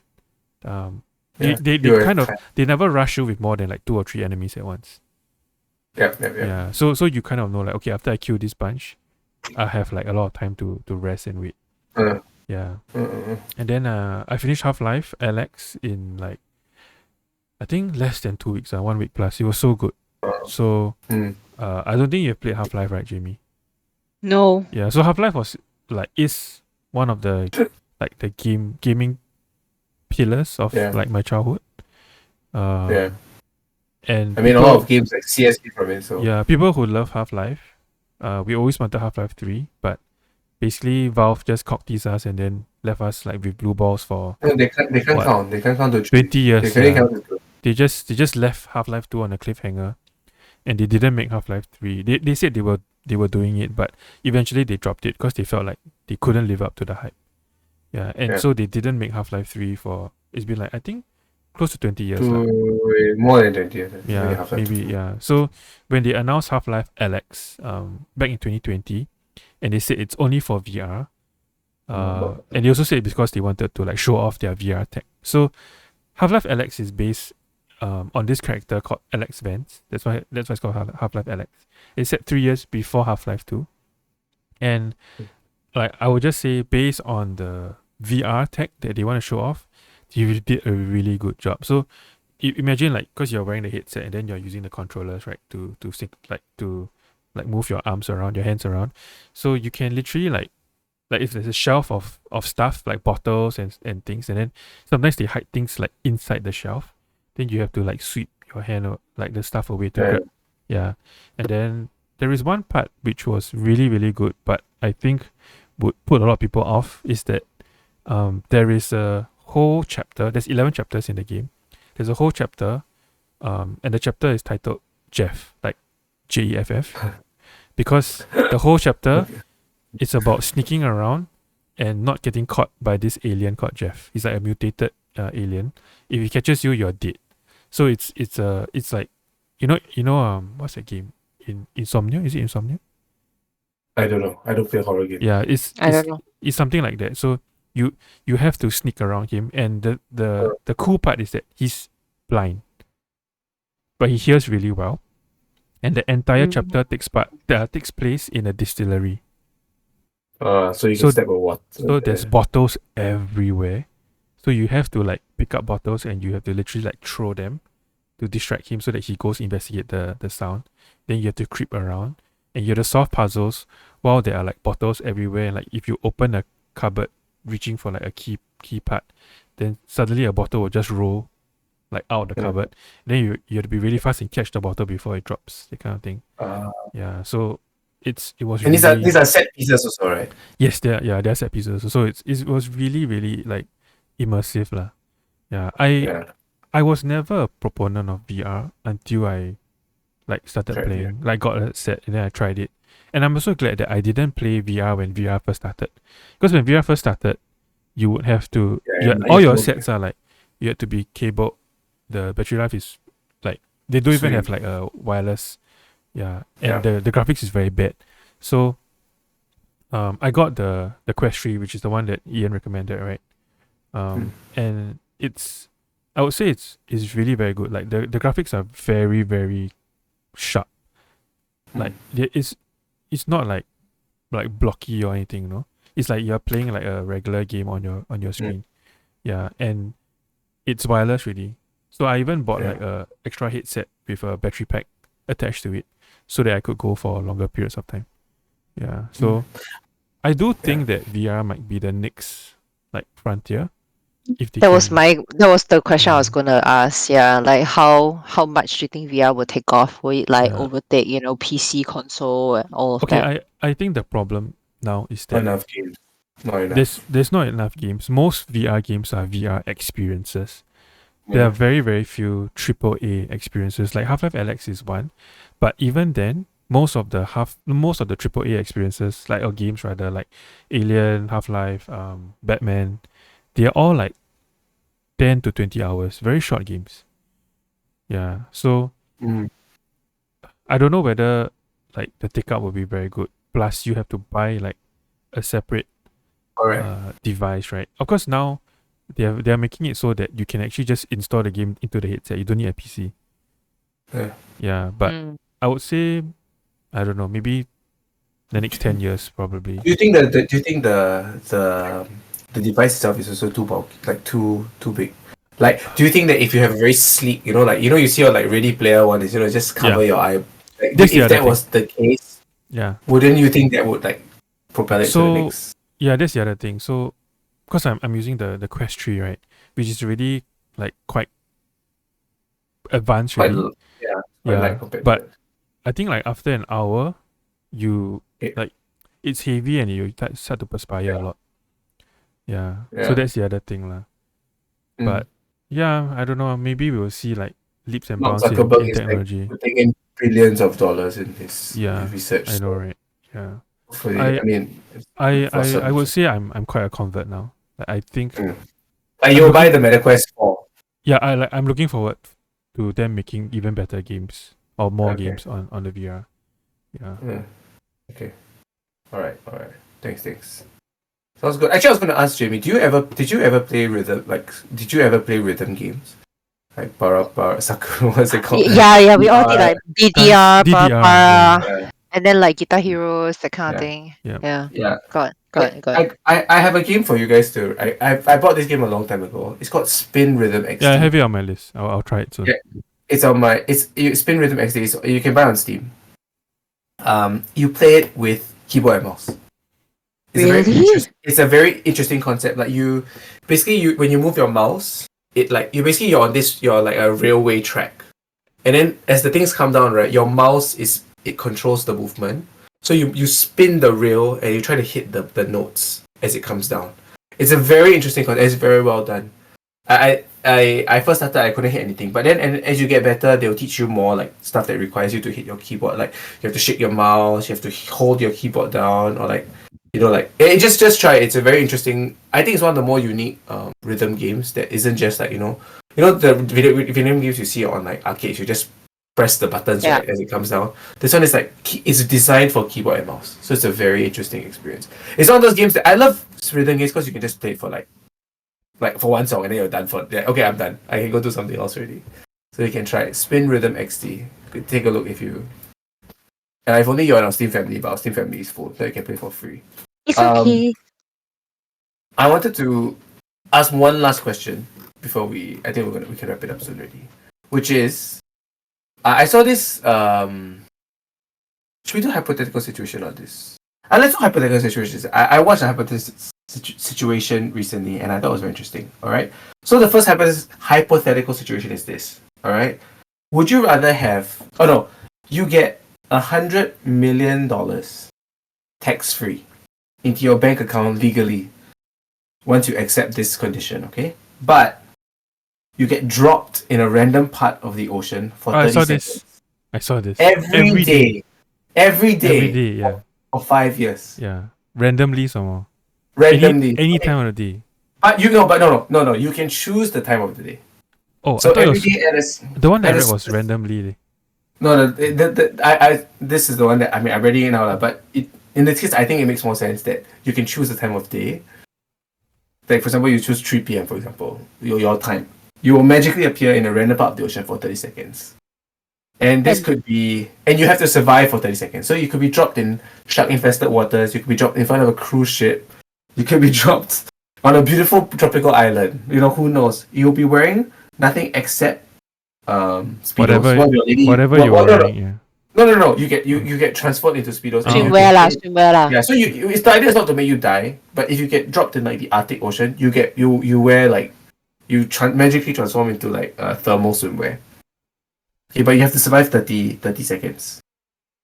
they kind of they never rush you with more than like 2 or 3 enemies at once. Yeah. So you kind of know like, okay, after I kill this bunch, I have like a lot of time to rest and wait. Yeah. And then I finished Half-Life Alex in like I think less than 2 weeks, 1 week plus. It was so good. So I don't think you've played Half-Life, right, Jamie? No. Yeah. So Half-Life is one of the like the gaming pillars of like my childhood. And I mean, a lot of games like CS came from it. So yeah, people who love Half-Life, we always wanted Half-Life 3, but basically Valve just cocked these us and then left us like with blue balls for they can't count. They can't count to 20 years. They can't count to They just left Half-Life 2 on a cliffhanger, and they didn't make Half-Life 3. They said they were doing it, but eventually they dropped it because they felt like they couldn't live up to the hype. Yeah, and so they didn't make Half-Life 3 for, it's been like I think close to 20 years. More than 20 years. Yeah, maybe, yeah. So when they announced Half-Life Alex back in 2020, and they said it's only for VR, And they also said because they wanted to like show off their VR tech. So Half-Life Alex is based on this character called Alex Vance. That's why it's called Half-Life Alex. It's set 3 years before Half-Life 2. And like I would just say based on the VR tech that they want to show off, you did a really good job. So imagine like because you're wearing the headset and then you're using the controllers, right, to sync, to move your arms around, your hands around. So you can literally like if there's a shelf of stuff like bottles and things, and then sometimes they hide things like inside the shelf, then you have to like sweep your hand or like the stuff away to grab. Yeah. And then there is one part which was really really good, but I think would put a lot of people off, is that there is a whole chapter. There's 11 chapters in the game. There's a whole chapter, and the chapter is titled Jeff, like Jeff, because the whole chapter it's about sneaking around and not getting caught by this alien called Jeff. He's like a mutated alien. If he catches you, you're dead. So it's like what's that game? Insomnia? Is it Insomnia? I don't know. I don't play horror games. Yeah, I don't know. It's something like that. So you have to sneak around him, and the cool part is that he's blind, but he hears really well, and the entire chapter takes place in a distillery. So you can step on water. So there's bottles everywhere. So you have to like pick up bottles and you have to literally like throw them to distract him so that he goes investigate the sound. Then you have to creep around and you have to solve puzzles while there are like bottles everywhere. And like if you open a cupboard reaching for like a key part, then suddenly a bottle will just roll like out of the cupboard. Then you have to be really fast and catch the bottle before it drops. That kind of thing. Yeah. So it was. And really, these are set pieces also, right? Yes, they're set pieces. So it was really really like immersive lah. Yeah. I was never a proponent of VR until I like started playing. Like got a set and then I tried it. And I'm also glad that I didn't play VR when VR first started. Because when VR first started, you would have to all your sets are like you had to be cabled. The battery life is like they don't even have like a wireless. Yeah. And the graphics is very bad. So I got the Quest 3, which is the one that Ian recommended, right? And I would say it's really very good. Like the graphics are very, very sharp. Like it's not like blocky or anything, you know. It's like you're playing like a regular game on your screen. Yeah, and it's wireless really. So I even bought like a extra headset with a battery pack attached to it, so that I could go for longer periods of time. Yeah. So I do think that VR might be the next like frontier. If they that was the question I was gonna ask. Yeah, like how much do you think VR will take off? Will it like overtake, PC, console, and all of that? I think the problem now is that not enough games. Not enough. There's not enough games. Most VR games are VR experiences. There are very, very few AAA experiences. Like Half-Life Alex is one, but even then, most of the AAA experiences, like or games rather, like Alien, Half-Life, Batman, they are all like 10 to 20 hours, very short games. Yeah, so I don't know whether like the take-up will be very good. Plus, you have to buy like a separate device, right? Of course, now they are making it so that you can actually just install the game into the headset. You don't need a PC. Yeah, but I would say, I don't know, maybe the next 10 years probably. Do you think the device itself is also too bulky, like too big? Like, do you think that if you have a very sleek, you see on like Ready Player One is just cover your eye. Like, if that was the case, wouldn't you think that would like propel it to the next? Yeah, that's the other thing. So, because I'm using the Quest 3, right, which is really like quite advanced, really. But I think like after an hour, like it's heavy and you start to perspire a lot. Yeah. So that's the other thing lah. But yeah, I don't know. Maybe we will see like leaps and bounds in technology. Like putting in billions of dollars in his research. I know, right? Yeah. Hopefully, I would say I'm quite a convert now. Like, I think. You'll buy the MetaQuest 4. Yeah, I'm looking forward to them making even better games or more games on the VR. Yeah. Okay. All right. Thanks. Sounds good. Actually, I was going to ask Jamie, did you ever play rhythm, like, did you ever play rhythm games? Like, Sakura, what's it called? Yeah, we all did like DDR, DDR, Para, Yeah. and then like Guitar Heroes, that kind of Yeah. thing. Yeah. Yeah. Got I, it. I have a game for you guys too. I bought this game a long time ago. It's called Spin Rhythm XD. Yeah, I have it on my list. I'll try it soon. Yeah. It's on my Spin Rhythm XD. You can buy it on Steam. You play it with keyboard and mouse. It's a very interesting concept. Like you when you move your mouse, you're on you're like a railway track, and then as the things come down, right, your mouse it controls the movement. So you spin the rail and you try to hit the notes as it comes down. It's a very interesting concept. It's very well done. I first started, I couldn't hit anything, but then and as you get better, they'll teach you more like stuff that requires you to hit your keyboard. Like you have to shake your mouse, you have to hold your keyboard down, or like just try it. It's a very interesting. I think it's one of the more unique rhythm games that isn't just like the video games you see on like arcades. You just press the buttons right as it comes down. This one is like it's designed for keyboard and mouse, so it's a very interesting experience. It's one of those games that I love rhythm games because you can just play it for like for one song and then you're done for okay, I'm done. I can go do something else already. So you can try it. Spin Rhythm XD. Take a look if you. And if only you're on our Steam family, but our Steam family is full, so you can play for free. It's okay. I wanted to ask one last question before we can wrap it up soon already. Which is, I saw this. Should we do hypothetical situation on this? Let's do hypothetical situations. I watched a hypothetical situation recently, and I thought it was very interesting. All right. So the first hypothetical situation is this. All right. Would you rather have? Oh no, you get $100 million tax free into your bank account legally once you accept this condition, okay? But you get dropped in a random part of the ocean for 30 seconds. I saw this. Every day. Every day, yeah. For 5 years. Yeah. Randomly somehow. Randomly. Any time of the day. But no. You can choose the time of the day. Oh, so I thought every day the one that I read was randomly. No, this is the one that I'm reading it now, but in this case, I think it makes more sense that you can choose the time of day. Like, for example, you choose 3 p.m., for example, your time. You will magically appear in a random part of the ocean for 30 seconds. And this could be... And you have to survive for 30 seconds. So you could be dropped in shark-infested waters. You could be dropped in front of a cruise ship. You could be dropped on a beautiful tropical island. Who knows? You'll be wearing nothing except speedos. Whatever you're wearing, yeah. No. You get transferred into speedos. Swimwear lah. Yeah. So the idea is not to make you die, but if you get dropped in like the Arctic Ocean, you wear like magically transform into like thermal swimwear. Okay, but you have to survive 30 seconds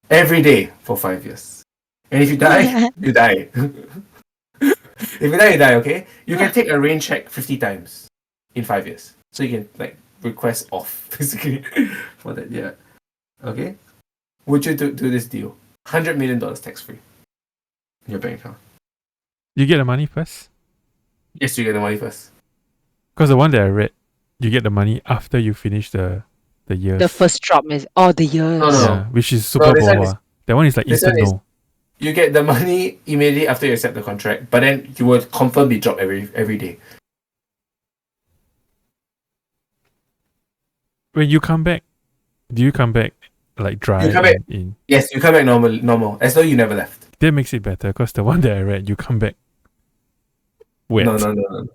every day for 5 years, and if you die, you die. If you die, you die. Okay, you can take a rain check 50 times in 5 years, so you can like request off basically for that. Yeah. Okay. Would you do this deal? $100 million tax free in your bank account. You get the money first? Yes, you get the money first. Because the one that I read, you get the money after you finish the years. The first drop is the years. No. Yeah, which is super boba. That one is like instant no. You get the money immediately after you accept the contract, but then you will confirm be dropped every day. When you come back, do you come back like dry? You come back. In? Yes, you come back normal, as though you never left. That makes it better because the one that I read, you come back wet. No.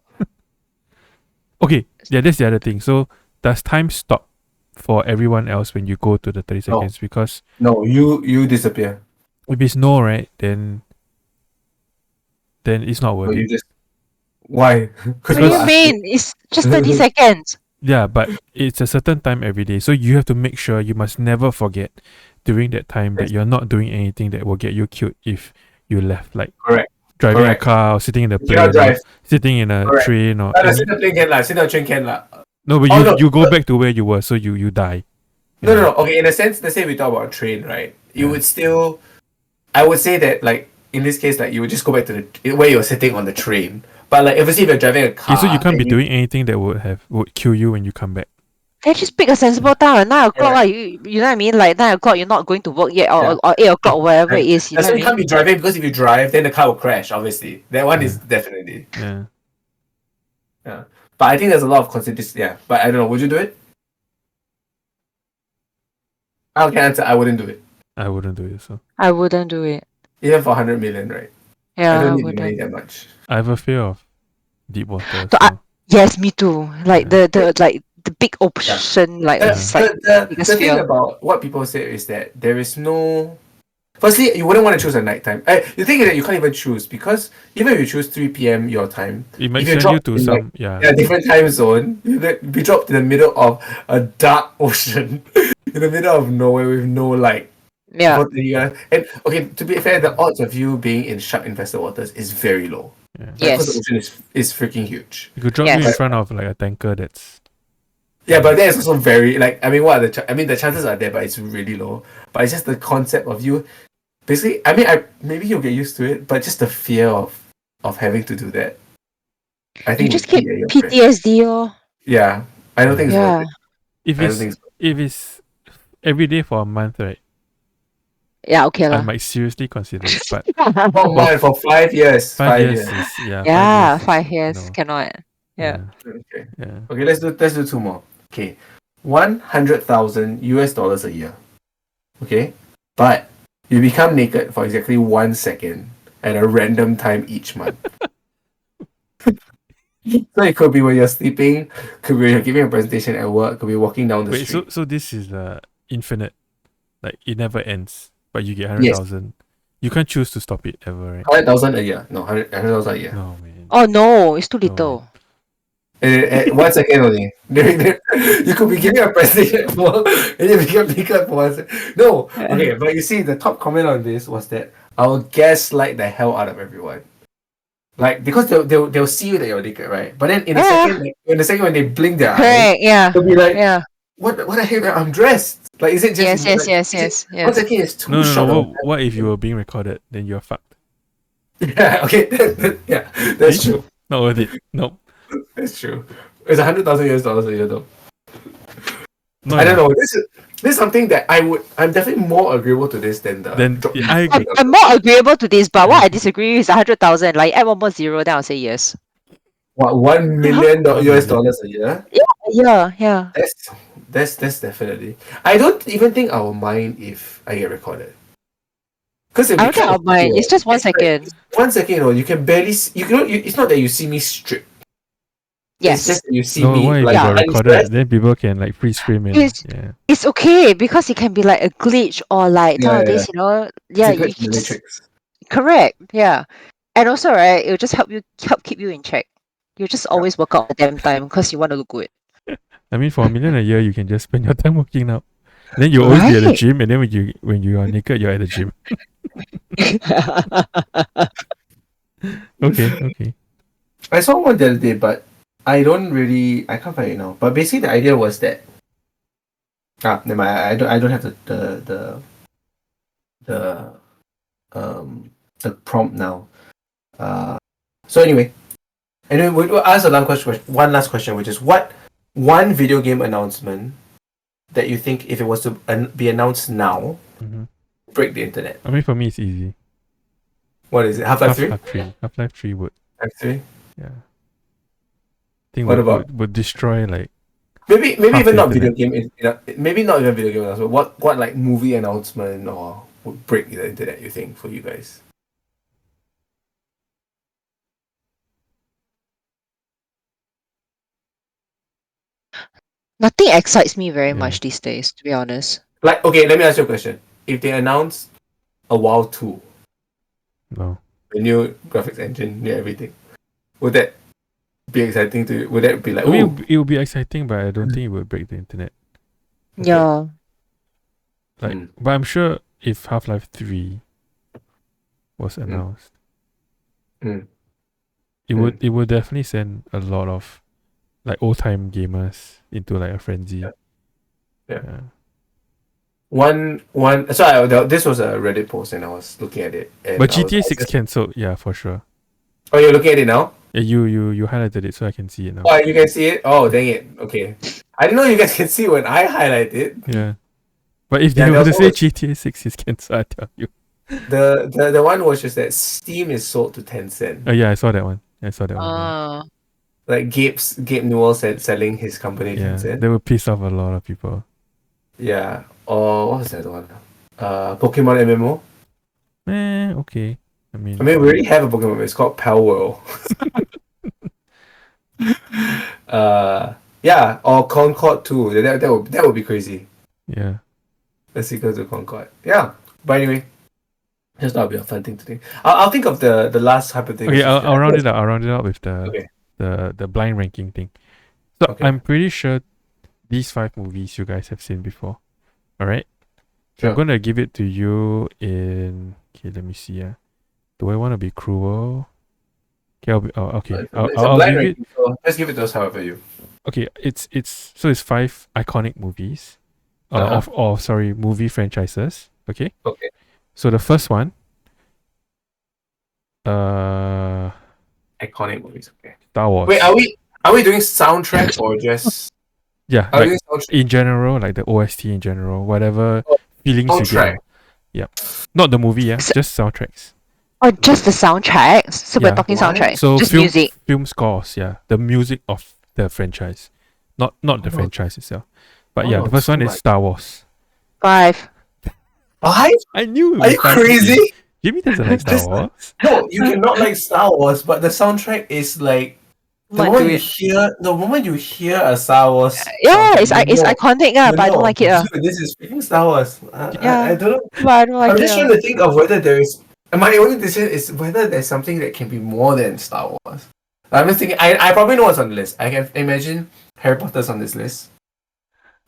Okay, yeah, that's the other thing. So does time stop for everyone else when you go to the 30 seconds? Because no, you disappear. If it's no, right, then it's not worth it. Why? What do you mean? It's just 30 seconds. Yeah, but it's a certain time every day. So you have to make sure you must never forget during that time that you're not doing anything that will get you killed if you left. Like driving a car or sitting in a plane or sitting in a train or sit in the plane can sit in the train can No, but you go back to where you were, so you die. No. Okay, in a sense, let's say we talk about a train, right? You would still... I would say that, like, in this case, like, you would just go back to where you were sitting on the train. But, like, obviously, if you're driving a car... Okay, so you can't be doing anything that would kill you when you come back. Then just pick a sensible time at 9 o'clock. Yeah. Like, you know what I mean? Like 9 o'clock, you're not going to work yet, Yeah. or 8 o'clock, whatever it is. You know So what I you can't mean? be driving because if you drive, then the car will crash. Obviously, that one is definitely. Yeah. Yeah. But I think there's a lot of consistency. Yeah. But I don't know. Would you do it? I can answer. I wouldn't do it. I wouldn't do it. So I wouldn't do it. Even for 100 million, right? I Yeah, don't I need the money wouldn't. that much. I have a fear of deep water. So So yes, me too. Like Yeah. the big ocean, like The, it's like the biggest thing fear. about what people say is that there is no. Firstly, you wouldn't want to choose a nighttime. The thing is that you can't even choose because even if you choose 3 p.m. your time, it might if you send you drop to in some a different time zone, you be dropped in the middle of a dark ocean, in the middle of nowhere with no light. Yeah. And okay, to be fair, the odds of you being in shark infested waters is very low. Yeah. Because the Yes. ocean is freaking huge. You could drop you in Yes. front of like a tanker that's Yeah, but that is also very like I mean, what are the chances are there, but it's really low. But it's just the concept of you. Basically, I mean, maybe you'll get used to it, but just the fear of having to do that. I You think just would keep eat at your brain. PTSD or Yeah, I don't think it's yeah. worth it. if I don't it's think so. if it's every day for a month, right? Yeah, okay I lah. might seriously consider it. But 1 month for 5 years. 5 5 years years. is yeah. Yeah, 5 years. 5 years No. cannot. Yeah. Okay. Yeah. Okay, let's do two more. Okay. 100,000 US dollars a year. Okay? But you become naked for exactly 1 second at a random time each month. So it could be when you're sleeping, could be when you're giving a presentation at work, could be walking down the Wait, street. so this is infinite, like it never ends, but you get Yes. 100,000. You can't choose to stop it ever, right? 100,000 a year. No, 100,000 a year. No man. Oh no, it's too No, little. 1 second only. You could be giving a presentation at work and you become naked for 1 second. No, okay, but you see, the top comment on this was that I'll gaslight the hell out of everyone. Like because they'll see you that you're naked, right? But then in a second, when they blink their eyes, Correct. Yeah. they'll be like, Yeah. what the heck? I'm dressed. Like, is it just Yes. 1 second is too no. short. What if you were being recorded? Then you're fucked. Yeah, okay, yeah, that's See? true. Not worth it. Nope. That's true. It's 100,000 US dollars a year though. No, I don't know. This is something that I'm definitely more agreeable to this than the. Then I agree. I'm more agreeable to this, but what I disagree with is 100,000. Like add one more zero, then I'll say yes. What, $1 million $1 US million. dollars a year? Yeah. That's definitely. I don't even think I will mind if I get recorded. Because I don't think I'll mind. It's just 1 second. 1 second, you can barely. It's not that you see me strip. Yes. It's just that you see No, me why if like you got recorded? undressed. Then people can like freeze frame and It's- yeah. It's okay because it can be like a glitch or like Yeah, nowadays, yeah, It's a you glitch in the just matrix. correct, yeah. And also, right, it'll just help keep you in check. You just always work out at the damn time because you want to look good. I mean, for $1 million a year, you can just spend your time working out. Then you always be at the Right. gym, and then when you are naked, you're at the gym. Okay. I saw one the other day, but I can't find it now. But basically, the idea was that. Never mind. I don't have the prompt now. So anyway, we'll ask one last question, which is what one video game announcement that you think if it was to be announced now hmm break the internet? I mean, for me, it's easy. What is it? Half-Life 3? Half-Life 3 would, Half-Life 3? yeah. I think What about- would destroy like Maybe half even the not video internet. game. Maybe not even video game announcement. What like movie announcement or would break the internet? You think for you guys? Nothing excites me very Yeah. much these days, to be honest. Like, okay, let me ask you a question. If they announce a WoW 2, No. the new graphics engine, new everything, would that be exciting to you? Would that be like, I mean, oh, it would be exciting, but I don't think it would break the internet. Okay. Yeah. Like, Mm. but I'm sure if Half-Life 3 was announced, Mm. it would definitely send a lot of like old time gamers into like a frenzy. Yeah. one? So this was a Reddit post and I was looking at it. And But I was- GTA 6 cancelled, yeah, for sure. Oh, you're looking at it now? Yeah, you highlighted it so I can see it now. Oh, you can see it. Oh, dang it. Okay. I didn't know you guys can see when I highlight it. Yeah. But if Yeah, they there were to was say always- GTA 6 is cancelled, I tell you. The one was just that Steam is sold to Tencent. Oh yeah, I saw that one. I saw that one. Yeah. Like Gabe Newell said, selling his company Tencent. They will piss off a lot of people. Yeah. Or what was that one? Pokemon MMO. Okay. I mean, We already have a Pokemon. It's called Pal World. Yeah. Or Concord 2. That would be crazy. yeah. The sequel to Concord. Yeah. But anyway, just thought it'd be a fun thing to think. I'll think of the last hypothetical. Okay, I'll round it up. I'll round it up with Okay. the blind ranking thing. So Okay. I'm pretty sure these 5 movies you guys have seen before. All right. So Sure. I'm gonna give it to you in. Okay, let me see. Do I want to be cruel? Okay, It's a I'll blind give it. ranking, so just give it to us however you. Okay, it's 5 iconic movies. Uh-huh. Movie franchises. Okay. Okay. So the first one, Star Iconic movies. Okay. Wars. Wait, are we doing soundtrack or just Yeah, are we like doing soundtrack? in general, like the OST in general, whatever Oh, feelings you soundtrack. get. Yep. Not the movie, So- just soundtracks. Or just the soundtracks. So we're Yeah. talking What? soundtracks. So just film music. film scores, yeah. The music of the franchise. Not the Oh. franchise itself. But yeah, Oh, the first one too is much. Star Wars. 5. 5? I knew it Are was you 5. crazy? Jimmy doesn't like Star Just- Wars. No, you cannot like Star Wars, but the soundtrack is like the Might moment do you it. hear a Star Wars. Yeah, soundtrack, it's iconic, but I don't like it. Dude, this is freaking Star Wars. I Yeah. don't know. But I don't like I'm it. just trying to think of whether there is. My only decision is whether there's something that can be more than Star Wars. I'm just thinking. I probably know what's on the list. I can imagine Harry Potter's on this list.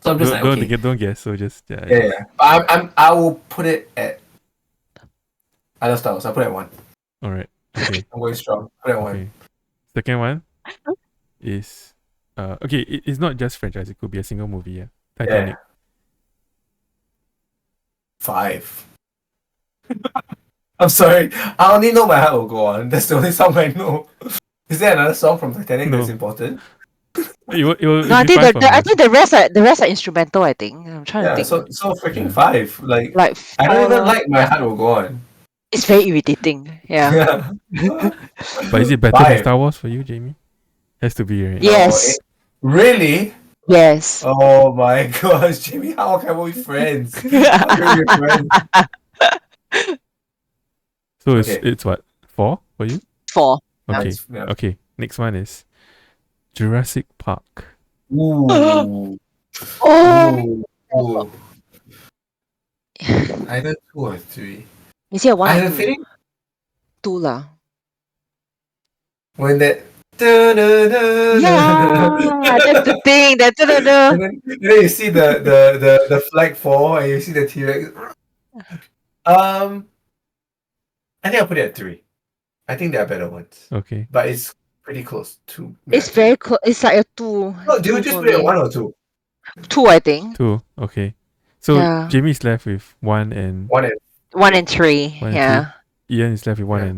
So I'm just like, okay, Don't guess. So just yeah. But I will put it at. I love Star Wars. I'll put it at 1. All right. Okay. I'm going strong. Put it at 1. Okay. Second one is okay. It's not just franchise. It could be a single movie. Yeah. Titanic. 5. I'm sorry. I only know My Heart Will Go On. That's the only song I know. Is there another song from Titanic No. that's important? It will No, I be think five for I me. think the rest are instrumental. I think I'm trying to Yeah, think. so freaking Yeah. 5. Like Like I don't even 4, like My Heart Will Go On. it's very irritating. Yeah. But is it better than 5. Star Wars for you, Jamie? Has to be, right? Yes. Really? Yes. Oh my gosh, Jamie, how can we be friends? How can we be friends? So Okay. it's what, 4 for you? 4. Okay. Yeah. Okay. Next one is Jurassic Park. Ooh. Oh. Ooh. Either 2 or 3. Is it a 1 I or have a 2? feeling 2 lah. when that. Yeah, that's the thing. And then you see the flag fall and you see the T-Rex. I think I'll put it at 3. I think there are better ones. Okay. But it's pretty close to. It's very close. It's like a 2. No, do you 2 just for put it at me. 1 or 2? 2, I think. 2. Okay. So Yeah. Jamie's left with 1 and 1 and 1 and 3. 1 and Yeah. 3. Ian is left with 1 Yeah.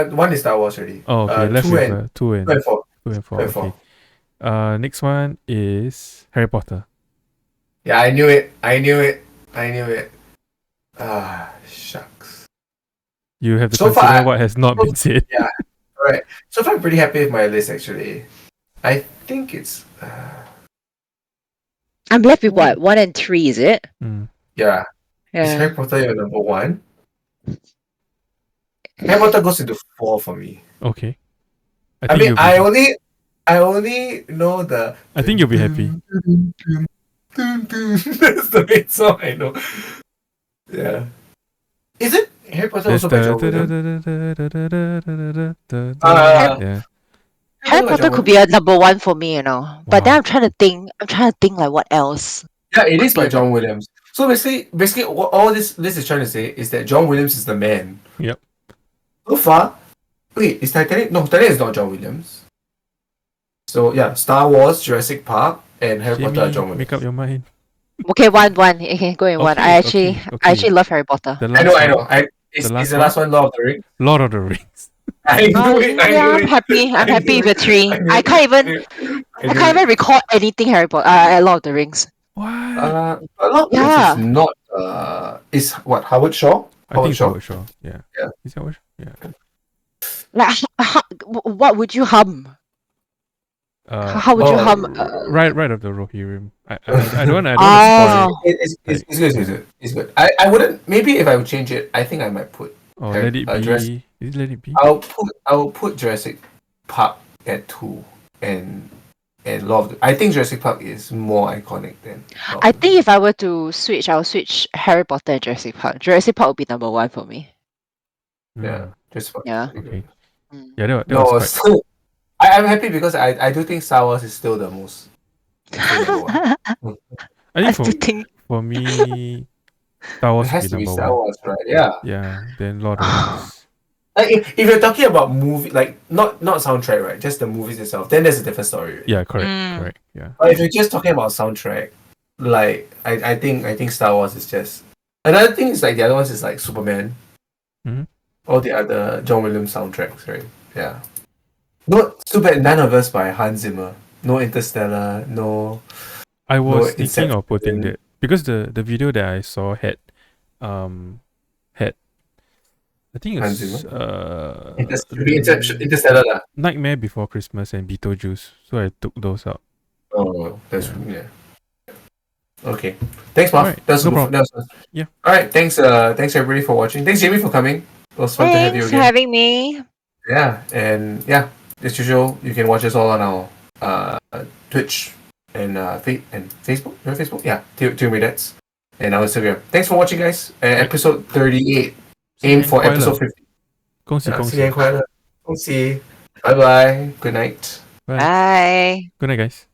and 1 is Star Wars already. oh, okay. Left 2 with and 2 and 2 and 4. 2 and 4. 2 and 4. Okay. Next one is Harry Potter. Yeah, I knew it. Ah, shucks. You have to So consider far, what has not been said. Alright. So far, I'm pretty happy with my list actually. I think it's. I'm left with what? 1 and 3, is it? Mm. Yeah. Is Yeah. Harry Potter your number 1? Harry Potter goes into 4 for me. Okay. I mean, I only know the. I think you'll be happy. That's the main song I know. Yeah. Is it Harry Potter There's also by John Williams? yeah. Harry Potter could be a number 1 for me, But then Wow. I'm trying to think like what else. Yeah, it is could by be John Williams. So basically, what all this list is trying to say is that John Williams is the man. Yep. So far, wait, is Titanic? No, Titanic is not John Williams. So yeah, Star Wars, Jurassic Park, and Harry Potter are John Jamie, Williams. make up your mind. Okay, 1. Okay, go in 1. Okay, I actually okay, I actually okay. love Harry Potter. The I last know. one, Is The last the last one Lord of the Rings? Lord of the Rings. I knew it. I Yeah, knew I'm it. happy. I'm I happy knew with it. 3. I knew I it. can't even I can't even recall anything Harry Potter. Lord of the Rings. What? A lot of things Yeah. is not. Is what Howard Shaw? I think it's Howard Shaw. Yeah. Yeah. Is that Howard Shaw? Yeah. Like, what would you hum? How would you hum? Right of the Rohirrim. I don't want to Oh. spoil. It's good. It's good. I wouldn't. Maybe if I would change it, I think I might put. Oh, Let It Be. Is it Let It Be? I'll put Jurassic Park at 2 and Lord of the, I think Jurassic Park is more iconic than Lord I of the think if I were to switch, I'll switch Harry Potter and Jurassic Park. Jurassic Park would be number 1 for me. Yeah, Jurassic Park. Yeah. Okay. Mm. Yeah, that No, was quite. still, I'm happy because I do think Star Wars is still the most. Still number 1. I I think still think for me, Star It Wars would has be to be number Star 1. Wars, right? Yeah. Yeah. Then Lord of the Rings. Like if you're talking about movie, like not soundtrack, right? Just the movies itself, then there's a different story. Right? Yeah. Correct. Yeah. But if you're just talking about soundtrack, like I think Star Wars is just another thing is like the other ones is like Superman, Mhm. all the other John Williams soundtracks, right? Yeah. No, too bad none of us by Hans Zimmer. No Interstellar. No. I was No thinking of putting Inception. that because the video that I saw had I think Hans it's Zimmer. Interstellar lah. Nightmare Before Christmas and Beetlejuice. So I took those out. Oh, that's yeah. Okay. Thanks, Marv. Alright, That's no good. problem. That was fun. Yeah. All right. Thanks everybody for watching. Thanks Jamie for coming. It was fun to have you thanks for again. having me. Yeah, and yeah, as usual, you can watch us all on our Twitch and Facebook. You're on Facebook? Yeah, Team Redets. And our Instagram. Thanks for watching, guys. Episode 38. Aim for episode 50. 恭喜恭喜。新年快乐！恭喜！拜拜。Good night. Bye. Bye. Good night, guys.